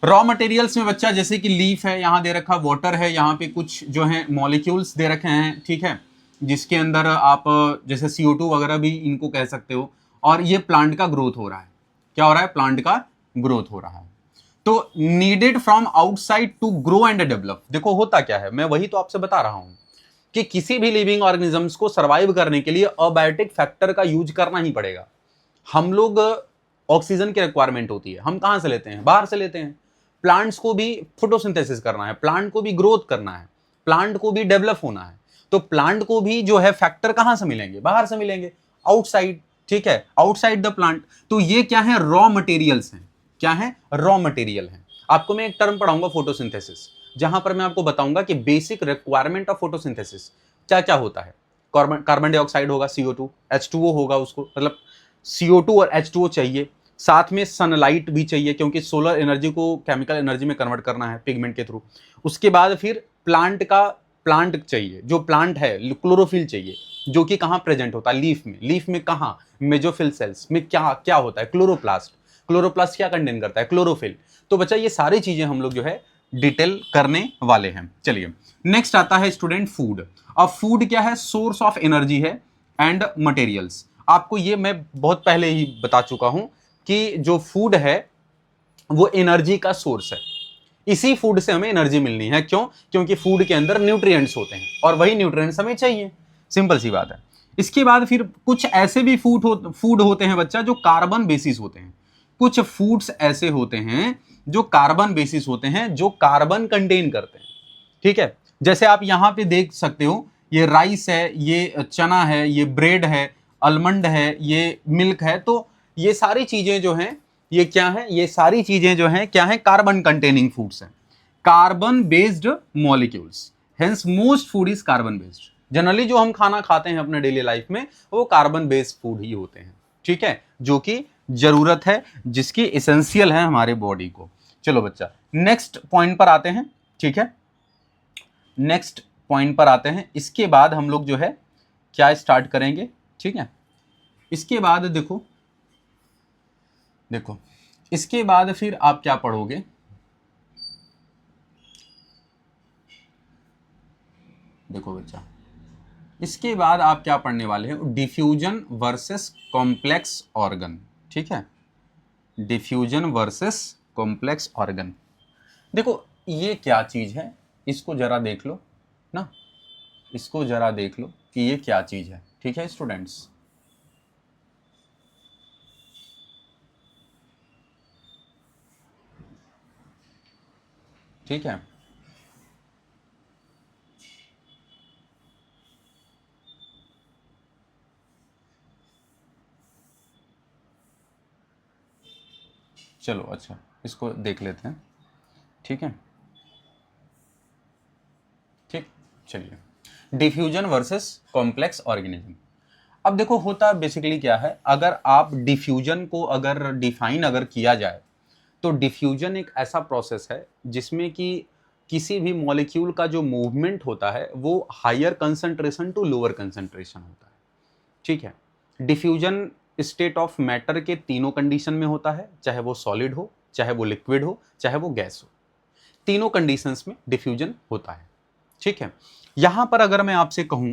रॉ मटेरियल्स में बच्चा जैसे कि लीफ है, यहां दे रखा, वाटर है, यहाँ पे कुछ जो है मॉलिक्यूल्स दे रखे हैं, ठीक है, जिसके अंदर आप जैसे CO2 वगैरह भी इनको कह सकते हो। और ये प्लांट का ग्रोथ हो रहा है। क्या हो रहा है? प्लांट का ग्रोथ हो रहा है। तो needed from outside to grow and develop. देखो होता क्या है, मैं वही तो आपसे बता रहा हूं कि किसी भी लिविंग ऑर्गेनिजम्स को सर्वाइव करने के लिए अबायोटिक फैक्टर का यूज करना ही पड़ेगा। हम लोग ऑक्सीजन की रिक्वायरमेंट होती है, हम कहां से लेते हैं? बाहर से लेते हैं। प्लांट्स को भी फोटोसिंथेसिस करना है, प्लांट को भी ग्रोथ करना है, प्लांट को भी डेवलप होना है, तो प्लांट को भी जो है फैक्टर कहां से मिलेंगे? बाहर से मिलेंगे, आउटसाइड, ठीक है, आउटसाइड द प्लांट। तो ये क्या है? रॉ मटेरियल्स हैं। क्या है? रॉ मटेरियल है। आपको मैं एक टर्म पढ़ाऊंगा, फोटोसिंथेसिस, जहां पर मैं आपको बताऊंगा कि बेसिक रिक्वायरमेंट ऑफ फोटोसिंथेसिस क्या क्या होता है। कार्बन डाइऑक्साइड होगा, CO2, H2O होगा, उसको मतलब CO2 और H2O चाहिए, साथ में सनलाइट भी चाहिए, क्योंकि सोलर एनर्जी को केमिकल एनर्जी में कन्वर्ट करना है पिगमेंट के थ्रू। उसके बाद फिर प्लांट का, प्लांट चाहिए, जो प्लांट है, क्लोरोफिल चाहिए, जो कि कहां प्रेजेंट होता है? लीफ में। लीफ में कहां? मेजोफिल सेल्स में। क्या क्या होता है? क्लोरोप्लास्ट। क्लोरोप्लास्ट क्या कंटेन करता है? क्लोरोफिल। तो बच्चा ये सारी चीजें हम लोग जो है डिटेल करने वाले हैं। चलिए नेक्स्ट आता है स्टूडेंट फूड। अब फूड क्या है? सोर्स ऑफ एनर्जी है एंड मटेरियल्स। आपको ये मैं बहुत पहले ही बता चुका हूं कि जो फूड है वो एनर्जी का सोर्स है। इसी फूड से हमें एनर्जी मिलनी है। क्यों? क्योंकि फूड के अंदर न्यूट्रिएंट्स होते हैं और वही न्यूट्रिएंट्स हमें चाहिए। सिंपल सी बात है। इसके बाद फिर कुछ ऐसे भी फूड होते हैं बच्चा जो कार्बन बेसिस होते हैं। कुछ फूड्स ऐसे होते हैं जो कार्बन बेसिस होते हैं, जो कार्बन कंटेन करते हैं, ठीक है। जैसे आप यहां पे देख सकते हो, ये राइस है, ये चना है, ये ब्रेड है, आलमंड है, ये मिल्क है। तो ये सारी चीजें जो हैं, ये क्या है? ये सारी चीजें जो हैं क्या है? कार्बन कंटेनिंग फूड्स हैं, carbon based molecules. Hence most food is carbon based. Generally जो हम खाना खाते हैं अपने डेली लाइफ में वो कार्बन बेस्ड फूड ही होते हैं, ठीक है, जो कि जरूरत है, जिसकी एसेंशियल है हमारे बॉडी को। चलो बच्चा नेक्स्ट पॉइंट पर आते हैं, ठीक है, नेक्स्ट पॉइंट पर आते हैं। इसके बाद हम लोग जो है क्या स्टार्ट करेंगे, ठीक है। इसके बाद देखो, देखो इसके बाद फिर आप क्या पढ़ोगे? देखो बच्चा, इसके बाद आप क्या पढ़ने वाले हैं? डिफ्यूजन वर्सेस कॉम्प्लेक्स ऑर्गन, ठीक है, डिफ्यूजन वर्सेस कॉम्प्लेक्स ऑर्गन। देखो ये क्या चीज है, इसको जरा देख लो ना, इसको जरा देख लो कि ये क्या चीज है, ठीक है स्टूडेंट्स। ठीक है, चलो अच्छा इसको देख लेते हैं, ठीक है, ठीक है। चलिए, डिफ्यूजन वर्सेस कॉम्प्लेक्स ऑर्गेनिज्म। अब देखो होता बेसिकली क्या है, अगर आप डिफ्यूजन को अगर डिफाइन अगर किया जाए तो डिफ्यूजन एक ऐसा प्रोसेस है जिसमें कि किसी भी मॉलिक्यूल का जो मूवमेंट होता है वो higher concentration to lower concentration होता है। ठीक है, डिफ्यूजन स्टेट ऑफ मैटर के तीनों कंडीशन में होता है, चाहे वो सॉलिड हो, चाहे वो लिक्विड हो, चाहे वो गैस हो, तीनों कंडीशंस में डिफ्यूजन होता है। ठीक है, यहां पर अगर मैं आपसे कहूं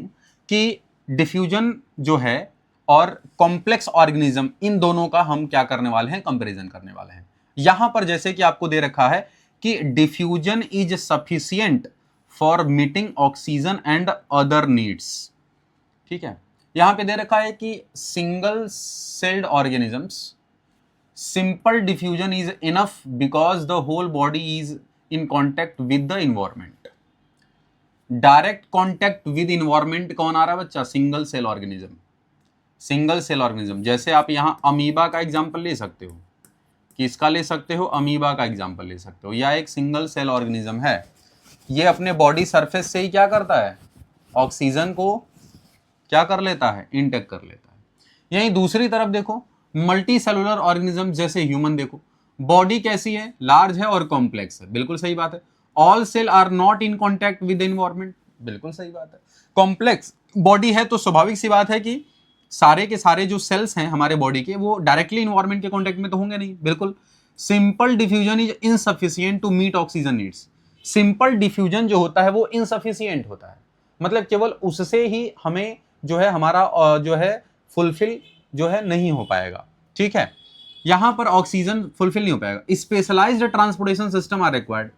कि डिफ्यूजन जो है और कॉम्प्लेक्स ऑर्गेनिज्म, इन दोनों का हम क्या करने वाले हैं, कंपैरिजन करने वाले हैं। यहां पर जैसे कि आपको दे रखा है कि diffusion is sufficient for meeting oxygen and other needs. ठीक है, यहां पे दे रखा है कि single celled organisms simple diffusion is enough because the whole body is in contact with the environment. Direct contact with environment कौन आ रहा है बच्चा, single cell organism. Single cell organism, जैसे आप यहां अमीबा का एग्जांपल ले सकते हो, किसका ले सकते हो, अमीबा का एग्जांपल ले सकते हो। यह एक सिंगल सेल ऑर्गेनिज्म है, ये अपने बॉडी सरफेस से ही क्या करता है, ऑक्सीजन को क्या कर लेता है, इनटेक कर लेता है। यहीं दूसरी तरफ देखो मल्टी सेलुलर ऑर्गेनिज्म, जैसे ह्यूमन देखो, बॉडी कैसी है, लार्ज है और कॉम्प्लेक्स है, बिल्कुल सही बात है। All cell are not in contact with the environment, बिल्कुल सही बात है। कॉम्प्लेक्स बॉडी है तो स्वाभाविक सी बात है कि सारे के सारे जो सेल्स हैं हमारे बॉडी के वो डायरेक्टली इन्वायरमेंट के कॉन्टैक्ट में तो होंगे नहीं, बिल्कुल। Simple diffusion is insufficient to meet oxygen needs. Simple diffusion जो होता है वो इनसफिशिएंट होता है, मतलब केवल उससे ही हमें जो है हमारा जो है फुलफिल जो है नहीं हो पाएगा। ठीक है, यहां पर ऑक्सीजन फुलफिल नहीं हो पाएगा। Specialised transportation system are required,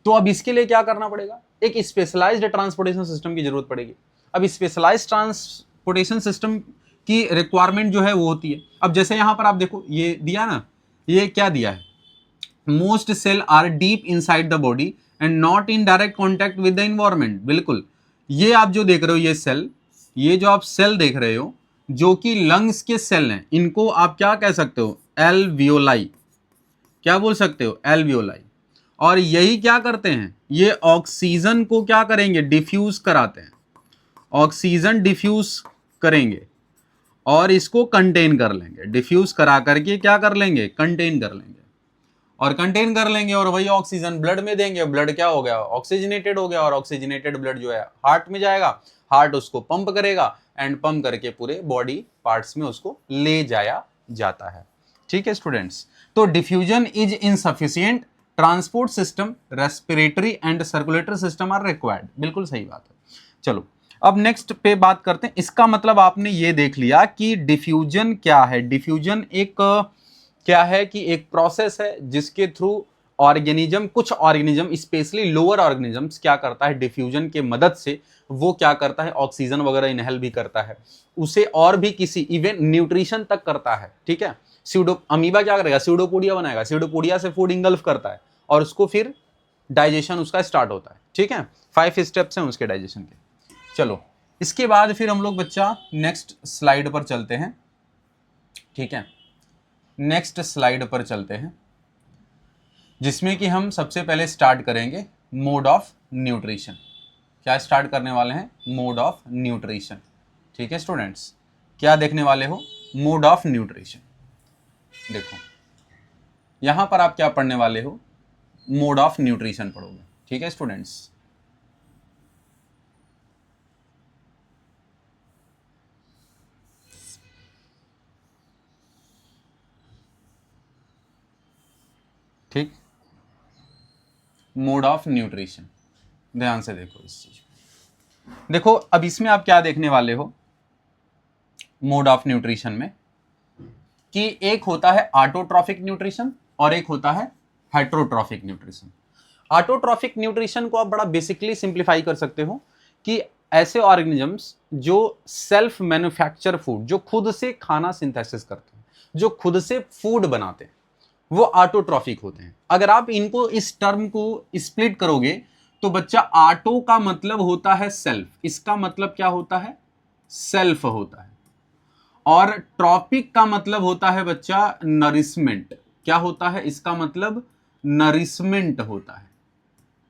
तो अब इसके लिए क्या करना पड़ेगा, एक स्पेशलाइज्ड ट्रांसपोर्टेशन सिस्टम की जरूरत पड़ेगी। अब स्पेशलाइज्ड ट्रांसपोर्टेशन सिस्टम की रिक्वायरमेंट जो है वो होती है। अब जैसे यहां पर आप देखो ये दिया ना, ये क्या दिया है, most cell are deep inside the body and not in direct contact with the environment. बिल्कुल, ये आप जो देख रहे हो ये सेल, ये जो आप सेल देख रहे हो जो कि लंग्स के सेल हैं, इनको आप क्या कह सकते हो, एल्वियोलाई, क्या बोल सकते हो, एल्वियोलाई। और यही क्या करते हैं, ये ऑक्सीजन को क्या करेंगे, डिफ्यूज कराते हैं, ऑक्सीजन डिफ्यूज करेंगे और इसको कंटेन कर लेंगे, डिफ्यूज करा करके क्या कर लेंगे, कंटेन कर लेंगे, और कंटेन कर लेंगे और वही ऑक्सीजन ब्लड में देंगे। ब्लड क्या हो गया, ऑक्सीजनेटेड हो गया, और ऑक्सीजनेटेड ब्लड जो है हार्ट में जाएगा, हार्ट उसको पंप करेगा एंड पंप करके पूरे बॉडी पार्ट्स में उसको ले जाया जाता है। ठीक है स्टूडेंट्स, तो diffusion is insufficient, transport system, respiratory and circulatory system are required, बिल्कुल सही बात है। चलो अब नेक्स्ट पे बात करते हैं। इसका मतलब आपने ये देख लिया कि डिफ्यूजन क्या है। डिफ्यूजन एक क्या है कि एक प्रोसेस है जिसके थ्रू ऑर्गेनिज्म, कुछ ऑर्गेनिज्म स्पेशली लोअर ऑर्गेनिजम्स क्या करता है, डिफ्यूजन के मदद से वो क्या करता है, ऑक्सीजन वगैरह इनहेल भी करता है, उसे और भी किसी इवन न्यूट्रिशन तक करता है। ठीक है, सीडो अमीबा क्या करेगा, सीडोपोडिया बनाएगा, सीडोपोडिया से फूड इंगल्फ करता है और उसको फिर डाइजेशन उसका स्टार्ट होता है। ठीक है, 5 स्टेप्स हैं उसके डाइजेशन के। चलो इसके बाद फिर हम लोग बच्चा नेक्स्ट स्लाइड पर चलते हैं। ठीक है, नेक्स्ट स्लाइड पर चलते हैं जिसमें कि हम सबसे पहले स्टार्ट करेंगे मोड ऑफ न्यूट्रिशन। क्या स्टार्ट करने वाले हैं, मोड ऑफ न्यूट्रिशन। ठीक है स्टूडेंट्स, क्या देखने वाले हो, मोड ऑफ न्यूट्रिशन। देखो यहां पर आप क्या पढ़ने वाले हो, मोड ऑफ न्यूट्रिशन पढ़ोगे। ठीक है स्टूडेंट्स, ठीक, मोड ऑफ न्यूट्रिशन, ध्यान से देखो इस चीज। देखो अब इसमें आप क्या देखने वाले हो मोड ऑफ न्यूट्रिशन में, कि एक होता है ऑटोट्रॉफिक न्यूट्रिशन और एक होता है हेटरोट्रॉफिक न्यूट्रिशन। ऑटोट्रॉफिक न्यूट्रिशन को आप बड़ा बेसिकली सिंप्लीफाई कर सकते हो कि ऐसे ऑर्गेनिजम्स जो सेल्फ मैन्युफैक्चर फूड, जो खुद से खाना सिंथेसिस करते हैं, जो खुद से फूड बनाते हैं, वो ऑटोट्रॉफिक होते हैं। अगर आप इनको, इस टर्म को स्प्लिट करोगे तो बच्चा ऑटो का मतलब होता है सेल्फ, इसका मतलब क्या होता है, सेल्फ होता है, और ट्रॉपिक का मतलब होता है बच्चा नरिशमेंट। क्या होता है इसका मतलब, नरिशमेंट होता है।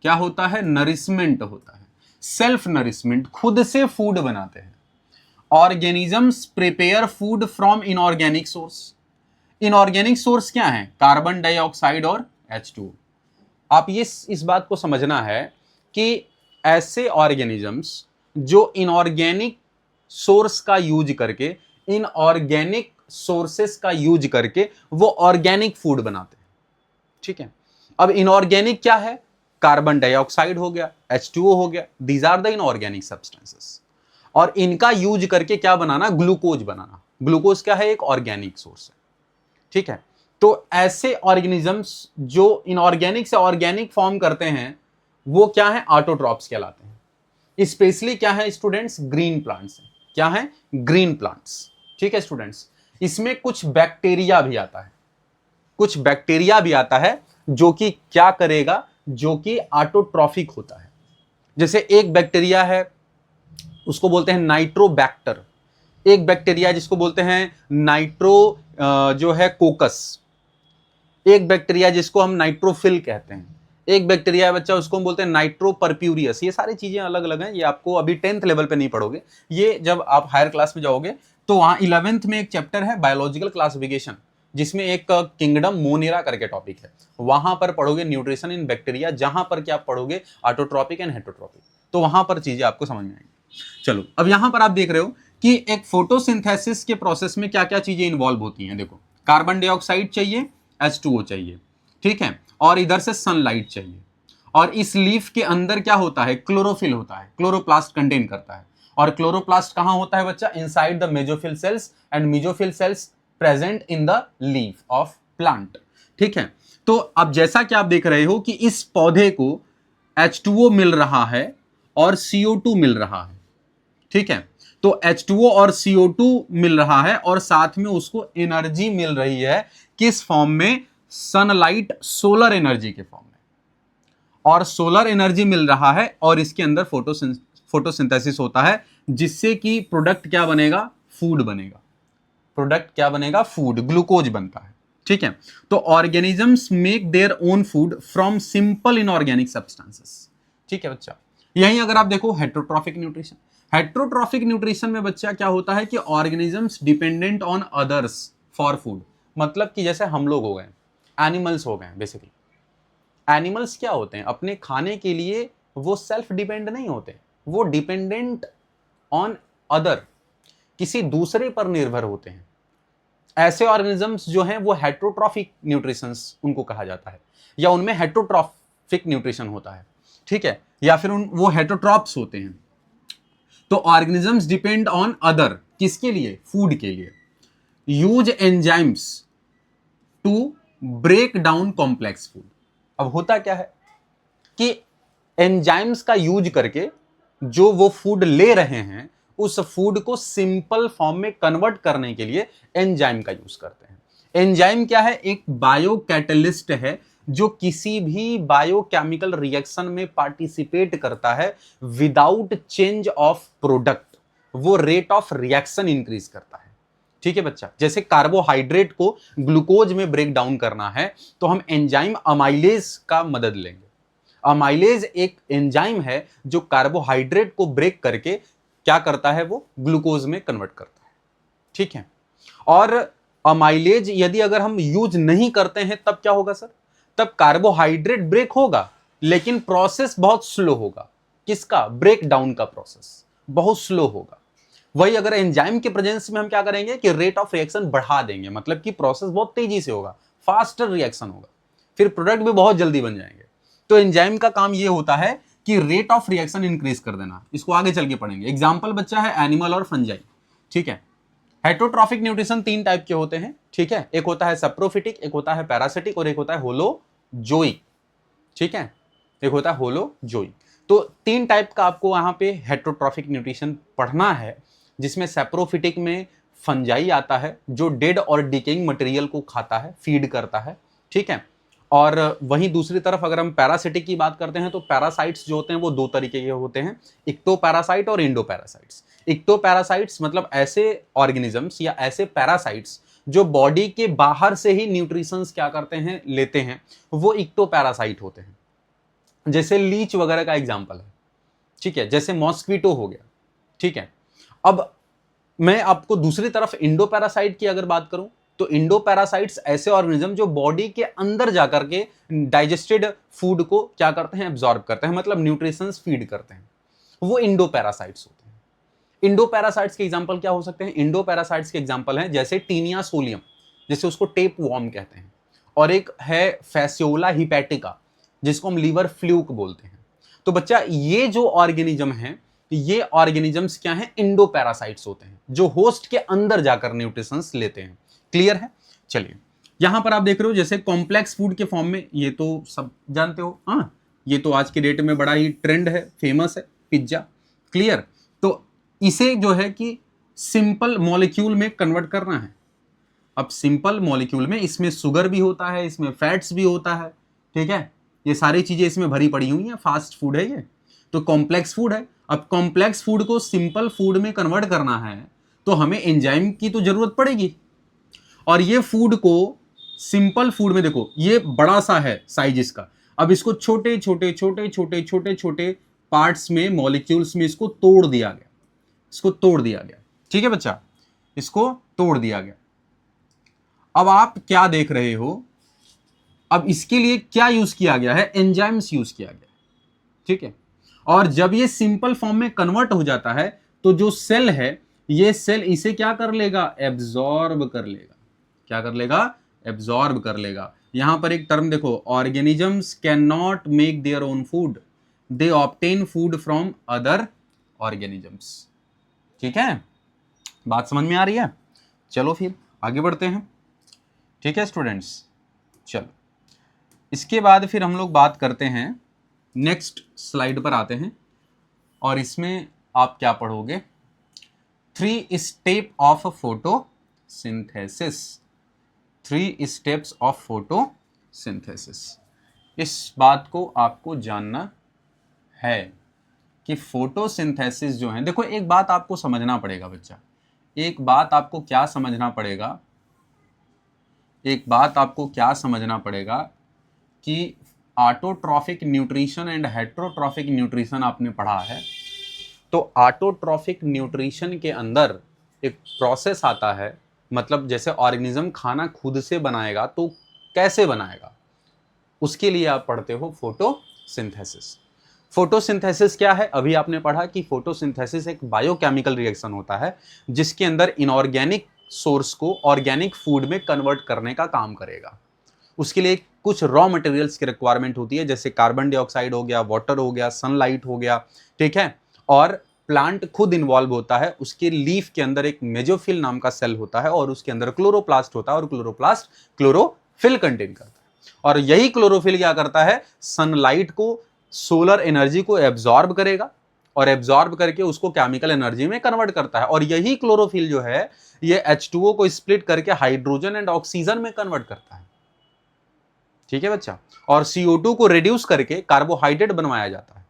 क्या होता है, नरिशमेंट होता है। सेल्फ नरिशमेंट, खुद से फूड बनाते हैं। Organisms prepare food from inorganic source. Inorganic source क्या है? कार्बन डाइऑक्साइड और H2O। आप ये इस बात को समझना है कि ऐसे ऑर्गेनिजम्स जो इनऑर्गेनिक सोर्स का यूज करके, इनऑर्गेनिक सोर्सेस का यूज करके वो ऑर्गेनिक फूड बनाते हैं। ठीक है, अब इनऑर्गेनिक क्या है? कार्बन डाइऑक्साइड हो गया, H2O हो गया, these are the inorganic substances. और इनका यूज करके क्या बनाना? ग्लूकोज बनाना। ग्लूकोज क्या है? एक ऑर्गेनिक सोर्स है। ठीक है, तो ऐसे ऑर्गेनिजम्स जो इनऑर्गेनिक से ऑर्गेनिक फॉर्म करते हैं वो क्या है? ऑटोट्रॉप्स कहलाते हैं। स्पेशली क्या है स्टूडेंट्स? ग्रीन प्लांट्स है। क्या है? Green plants. ठीक है स्टूडेंट्स, इसमें कुछ बैक्टीरिया भी आता है, कुछ बैक्टीरिया भी आता है जो कि क्या करेगा? जो कि ऑटोट्रॉफिक होता है। जैसे एक बैक्टीरिया है उसको बोलते हैं नाइट्रोबैक्टर, एक बैक्टीरिया जिसको बोलते हैं नाइट्रो जो है कोकस, एक बैक्टीरिया जिसको हम नाइट्रोफिल कहते हैं, एक बैक्टीरिया है बच्चा उसको हम बोलते हैं नाइट्रोपर्प्यूरियस। ये सारी चीजें अलग अलग हैं, ये आपको अभी 10th लेवल पे नहीं पढ़ोगे, ये जब आप हायर क्लास में जाओगे तो वहां 11th में एक चैप्टर है बायोलॉजिकल क्लासिफिकेशन, जिसमें एक किंगडम मोनेरा करके टॉपिक है, वहां पर पढ़ोगे न्यूट्रिशन इन बैक्टीरिया, जहां पर क्या पढ़ोगे? Autotrophic and heterotrophic. तो वहां पर चीजें आपको समझ में आएंगी। चलो, अब यहां पर आप देख रहे हो कि एक फोटोसिंथेसिस के प्रोसेस में क्या क्या चीजें इन्वॉल्व होती हैं। देखो, कार्बन डाइऑक्साइड चाहिए, H2O चाहिए, ठीक है, और इधर से सनलाइट चाहिए, और इस लीफ के अंदर क्या होता है? क्लोरोफिल होता है, क्लोरोप्लास्ट कंटेन करता है। और क्लोरोप्लास्ट कहां होता है बच्चा? Inside the mesophyll cells, and mesophyll cells present in the leaf of plant. ठीक है, तो अब जैसा कि आप देख रहे हो कि इस पौधे को H2O मिल रहा है और CO2 मिल रहा है। ठीक है, तो H2O और CO2 मिल रहा है और साथ में उसको एनर्जी मिल रही है, किस फॉर्म में? सनलाइट, सोलर एनर्जी के फॉर्म में। और सोलर एनर्जी मिल रहा है और इसके अंदर फोटोसिंथेसिस होता है, जिससे कि प्रोडक्ट क्या बनेगा? फूड बनेगा। प्रोडक्ट क्या बनेगा? फूड, ग्लूकोज बनता है। ठीक है, तो organisms make their own food from simple inorganic substances. ठीक है बच्चा, यहीं अगर आप देखो हेट्रोट्रॉफिक न्यूट्रिशन, हेट्रोट्रॉफिक न्यूट्रिशन में बच्चा क्या होता है कि organisms dependent on others for food. मतलब कि जैसे हम लोग हो गए, एनिमल्स हो गए, बेसिकली एनिमल्स क्या होते हैं? अपने खाने के लिए वो सेल्फ डिपेंड नहीं होते, वो डिपेंडेंट ऑन अदर, किसी दूसरे पर निर्भर होते हैं। ऐसे ऑर्गेनिजम्स जो हैं वो हेट्रोट्रॉफिक न्यूट्रिशंस उनको कहा जाता है, या उनमें हेट्रोट्रॉफिक न्यूट्रिशन होता है। ठीक है, या फिर वो हेट्रोट्रॉप्स होते हैं। तो ऑर्गेनिजम्स डिपेंड ऑन अदर, किसके लिए? फूड के लिए। Use enzymes to break down complex food. अब होता क्या है कि एंजाइम्स का यूज करके जो वो फूड ले रहे हैं उस फूड को सिंपल फॉर्म में कन्वर्ट करने के लिए एंजाइम का यूज करते हैं। एंजाइम क्या है? एक बायो कैटलिस्ट है जो किसी भी बायोकेमिकल रिएक्शन में पार्टिसिपेट करता है विदाउट चेंज ऑफ प्रोडक्ट, वो रेट ऑफ रिएक्शन इंक्रीज करता है। ठीक है बच्चा, जैसे कार्बोहाइड्रेट को ग्लूकोज में ब्रेक डाउन करना है तो हम एंजाइम अमाइलेज का मदद लेंगे। अमाइलेज एक एंजाइम है जो कार्बोहाइड्रेट को ब्रेक करके क्या करता है? वो ग्लूकोज में कन्वर्ट करता है। ठीक है, और अमाइलेज यदि अगर हम यूज नहीं करते हैं तब क्या होगा सर? तब कार्बोहाइड्रेट ब्रेक होगा लेकिन प्रोसेस बहुत स्लो होगा। किसका? ब्रेक डाउन का प्रोसेस बहुत स्लो होगा। वही अगर एंजाइम के प्रेजेंस में हम क्या करेंगे कि रेट ऑफ रिएक्शन बढ़ा देंगे, मतलब कि प्रोसेस बहुत तेजी से होगा, फास्टर रिएक्शन होगा, फिर प्रोडक्ट भी बहुत जल्दी बन जाएंगे। तो एंजाइम का काम ये होता है कि रेट ऑफ रिएक्शन इंक्रीज कर देना। इसको आगे चल के पढ़ेंगे। एग्जाम्पल बच्चा है एनिमल और फंजाई। ठीक है, हेट्रोट्रॉफिक न्यूट्रिशन 3 टाइप के होते हैं। ठीक है, एक होता है सप्रोफिटिक, एक होता है पैरासिटिक और एक होता है होलोजोइक। ठीक है, एक होता है होलोजोइक। तो 3 टाइप का आपको यहाँ पे हेट्रोट्रॉफिक न्यूट्रिशन पढ़ना है, जिसमें सैप्रोफिटिक में फंजाई आता है जो डेड और डिकेइंग मटेरियल को खाता है, फीड करता है। ठीक है, और वहीं दूसरी तरफ अगर हम पैरासिटिक की बात करते हैं तो पैरासाइट्स जो होते हैं वो 2 तरीके के होते हैं, इक्टोपैरासाइट और इंडोपैरासाइट्स। इक्टोपैरासाइट्स मतलब ऐसे ऑर्गेनिजम्स या ऐसे पैरासाइट्स जो बॉडी के बाहर से ही न्यूट्रिशंस क्या करते हैं? लेते हैं, वो इक्टोपैरासाइट होते हैं। जैसे लीच वगैरह का एग्जाम्पल है। ठीक है, जैसे मॉस्क्वीटो हो गया। ठीक है, अब मैं आपको दूसरी तरफ इंडोपैरासाइट की अगर बात करूं तो इंडोपैरासाइट्स ऐसे ऑर्गेनिज्म जो बॉडी के अंदर जाकर के डाइजेस्टेड फूड को क्या करते हैं, एब्जॉर्ब करते हैं, मतलब न्यूट्रिशंस फीड करते हैं, वो इंडोपैरासाइट्स होते हैं। इंडोपैरासाइट्स के एग्जांपल क्या हो सकते हैं? इंडोपैरासाइट्स के एग्जांपल हैं जैसे टीनिया सोलियम, जैसे उसको टेप वॉर्म कहते हैं, और एक है फैसियोला हिपैटिका जिसको हम लीवर फ्लूक बोलते हैं। तो बच्चा ये जो ऑर्गेनिज्म है, ये ऑर्गेनिजम्स क्या हैं? इंडोपैरासाइट्स होते हैं जो होस्ट के अंदर जाकर न्यूट्रिशंस लेते हैं। क्लियर है? चलिए, यहां पर आप देख रहे हो जैसे कॉम्प्लेक्स फूड के फॉर्म में, ये तो सब जानते हो, हाँ, ये तो आज के डेट में बड़ा ही ट्रेंड है, फेमस है, पिज्जा। क्लियर? तो इसे जो है कि सिंपल मॉलिक्यूल में कन्वर्ट करना है। अब सिंपल मॉलिक्यूल में इसमें शुगर भी होता है, इसमें फैट्स भी होता है, ठीक है, ये सारी चीजें इसमें भरी पड़ी हुई हैं, फास्ट फूड है ये, तो कॉम्प्लेक्स फूड है। अब कॉम्प्लेक्स फूड को सिंपल फूड में कन्वर्ट करना है तो हमें एंजाइम की तो जरूरत पड़ेगी, और ये फूड को सिंपल फूड में, देखो ये बड़ा सा है साइज इसका, अब इसको छोटे छोटे छोटे छोटे छोटे छोटे पार्ट्स में, मॉलिक्यूल्स में इसको तोड़ दिया गया, इसको तोड़ दिया गया, ठीक है बच्चा, इसको तोड़ दिया गया। अब आप क्या देख रहे हो, अब इसके लिए क्या यूज किया गया है? एंजाइम्स यूज किया गया, ठीक है, और जब ये सिंपल फॉर्म में कन्वर्ट हो जाता है तो जो सेल है, ये सेल इसे क्या कर लेगा? एब्जॉर्ब कर लेगा। क्या कर लेगा? एब्जॉर्ब कर लेगा। यहां पर एक टर्म देखो, organisms can not make their own food, they obtain food from other organisms. ठीक है, बात समझ में आ रही है? चलो फिर आगे बढ़ते हैं। ठीक है स्टूडेंट्स, चलो इसके बाद फिर हम लोग बात करते हैं, नेक्स्ट स्लाइड पर आते हैं, और इसमें आप क्या पढ़ोगे? 3 step of photosynthesis. 3 steps of photosynthesis. इस बात को आपको जानना है कि फोटोसिंथेसिस जो है, देखो एक बात आपको समझना पड़ेगा बच्चा, एक बात आपको क्या समझना पड़ेगा, एक बात आपको क्या समझना पड़ेगा कि autotrophic nutrition and heterotrophic nutrition आपने पढ़ा है। तो ऑटोट्रॉफिक न्यूट्रिशन के अंदर एक प्रोसेस आता है, मतलब जैसे ऑर्गेनिज्म खाना खुद से बनाएगा तो कैसे बनाएगा, उसके लिए आप पढ़ते हो फोटोसिंथेसिस। फोटोसिंथेसिस क्या है? अभी आपने पढ़ा कि फोटोसिंथेसिस एक बायोकेमिकल रिएक्शन होता है जिसके अंदर इनऑर्गेनिक सोर्स को ऑर्गेनिक फूड में कन्वर्ट करने का काम करेगा। उसके लिए कुछ रॉ मटेरियल्स की रिक्वायरमेंट होती है, जैसे कार्बन डाइऑक्साइड हो गया, वाटर हो गया, सनलाइट हो गया, ठीक है, और प्लांट खुद इन्वॉल्व होता है। उसके लीफ के अंदर एक मेजोफिल नाम का सेल होता है और उसके अंदर क्लोरोप्लास्ट होता है, और क्लोरोप्लास्ट क्लोरोफिल कंटेन करता है, और यही क्लोरोफिल क्या करता है? सनलाइट को, सोलर एनर्जी को एब्जॉर्ब करेगा, और एब्जॉर्ब करके उसको केमिकल एनर्जी में कन्वर्ट करता है, और यही क्लोरोफिल जो है ये H2O को स्प्लिट करके हाइड्रोजन एंड ऑक्सीजन में कन्वर्ट करता है। ठीक है बच्चा, और CO2 को रिड्यूस करके कार्बोहाइड्रेट बनवाया जाता है।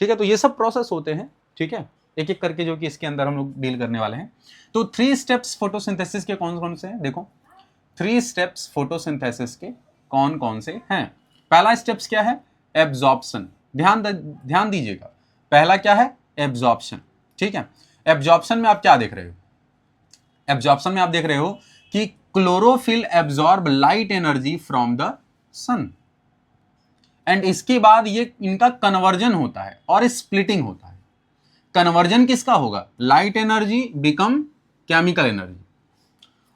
ठीक है, तो ये सब प्रोसेस होते हैं, ठीक है, एक एक करके जो कि इसके अंदर हम लोग डील करने वाले हैं। तो 3 स्टेप्स फोटोसिंथेसिस के कौन कौन से हैं? देखो 3 स्टेप्स फोटोसिंथेसिस के कौन कौन से हैं। पहला स्टेप्स क्या है? एब्जॉर्प्शन। ध्यान दीजिएगा, पहला क्या है? एब्जॉर्प्शन। ठीक है, एब्जॉर्प्शन में आप क्या देख रहे हो? एब्जॉर्प्शन में आप देख रहे हो कि chlorophyll absorb light energy from the sun, and इसके बाद ये इनका कन्वर्जन होता है और स्प्लिटिंग होता है। कन्वर्जन किसका होगा? Light energy become chemical energy,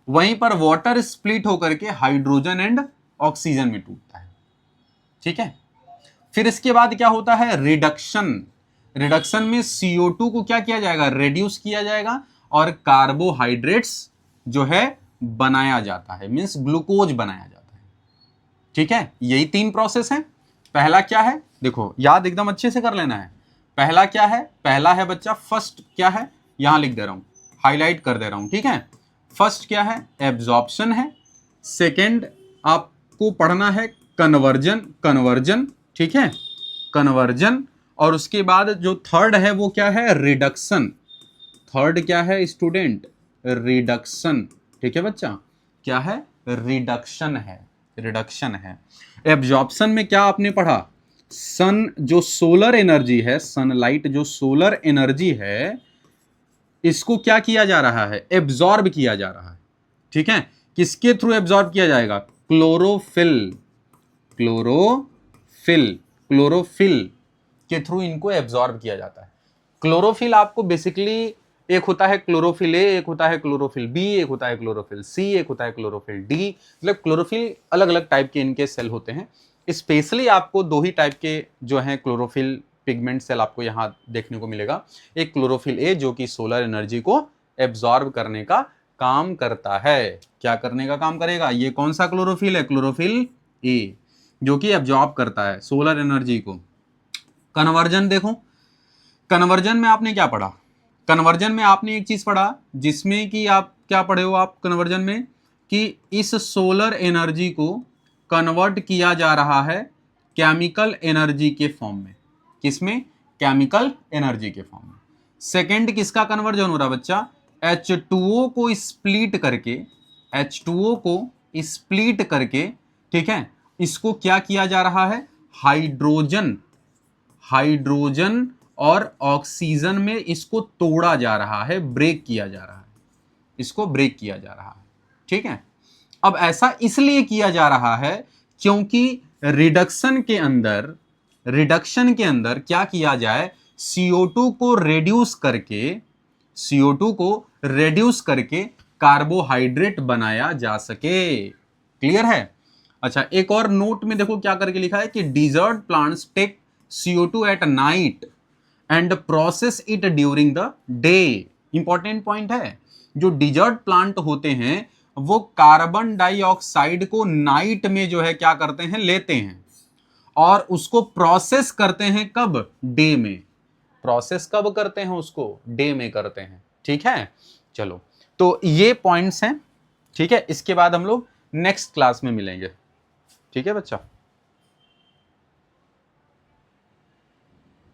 वहीं पर वाटर स्प्लिट होकर के हाइड्रोजन एंड ऑक्सीजन में टूटता है। ठीक है, फिर इसके बाद क्या होता है? रिडक्शन। रिडक्शन में CO2 को क्या किया जाएगा? रिड्यूस किया जाएगा, और कार्बोहाइड्रेट्स जो है बनाया जाता है, मींस ग्लूकोज बनाया जाता है। ठीक है, यही 3 प्रोसेस हैं। पहला क्या है? देखो याद एकदम अच्छे से कर लेना है। पहला क्या है? पहला है बच्चा, फर्स्ट क्या है? यहां लिख दे रहा हूं, हाईलाइट कर दे रहा हूं, ठीक है। फर्स्ट क्या है? एब्जॉर्प्शन है। सेकेंड आपको पढ़ना है कन्वर्जन, कन्वर्जन, ठीक है, कन्वर्जन, और उसके बाद जो थर्ड है वो क्या है? रिडक्शन। थर्ड क्या है स्टूडेंट? रिडक्शन। ठीक है बच्चा, क्या है? रिडक्शन है, रिडक्शन है। एब्जॉर्प्शन में क्या आपने पढ़ा? सन जो सोलर एनर्जी है, सनलाइट जो सोलर एनर्जी है, इसको क्या किया जा रहा है, एब्जॉर्ब किया जा रहा है। ठीक है, किसके थ्रू एब्जॉर्ब किया जाएगा, क्लोरोफिल, क्लोरोफिल, क्लोरोफिल के थ्रू इनको एब्जॉर्ब किया जाता है। क्लोरोफिल आपको बेसिकली एक होता है क्लोरोफिल ए, एक होता है क्लोरोफिल बी, एक होता है क्लोरोफिल सी, एक होता है क्लोरोफिल डी, मतलब क्लोरोफिल अलग अलग टाइप के इनके सेल होते हैं। स्पेशली आपको दो ही टाइप के जो हैं क्लोरोफिल पिगमेंट सेल आपको यहां देखने को मिलेगा। एक क्लोरोफिल ए जो कि सोलर एनर्जी को एब्जॉर्ब करने का काम करता है। क्या करने का काम करेगा, ये कौन सा क्लोरोफिल है, क्लोरोफिल ए, जो कि एब्जॉर्ब करता है सोलर एनर्जी को। कन्वर्जन देखो, कन्वर्जन में आपने क्या पढ़ा, कन्वर्जन में आपने एक चीज पढ़ा जिसमें कि आप क्या पढ़े हो, आप कन्वर्जन में कि इस सोलर एनर्जी को कन्वर्ट किया जा रहा है केमिकल एनर्जी के फॉर्म में। किसमें, केमिकल एनर्जी के फॉर्म में। सेकंड किसका कन्वर्जन हो रहा है बच्चा, H2O को स्प्लिट करके, H2O को स्प्लिट करके, ठीक है, इसको क्या किया जा रहा है, हाइड्रोजन, हाइड्रोजन और ऑक्सीजन में इसको तोड़ा जा रहा है, ब्रेक किया जा रहा है, इसको ब्रेक किया जा रहा है। ठीक है, अब ऐसा इसलिए किया जा रहा है क्योंकि रिडक्शन के अंदर, रिडक्शन के अंदर क्या किया जाए, CO2 को रेड्यूस करके, CO2 को रेड्यूस करके कार्बोहाइड्रेट बनाया जा सके। क्लियर है। अच्छा, एक और नोट में देखो क्या करके लिखा है कि desert plants take CO2 at night and process it during the day. Important point है, जो डिजर्ट प्लांट होते हैं वो कार्बन डाइऑक्साइड को नाइट में जो है क्या करते हैं, लेते हैं और उसको प्रोसेस करते हैं कब, डे में। प्रोसेस कब करते हैं उसको, डे में करते हैं। ठीक है, चलो तो ये पॉइंट्स हैं। ठीक है, इसके बाद हम लोग नेक्स्ट क्लास में मिलेंगे। ठीक है बच्चा।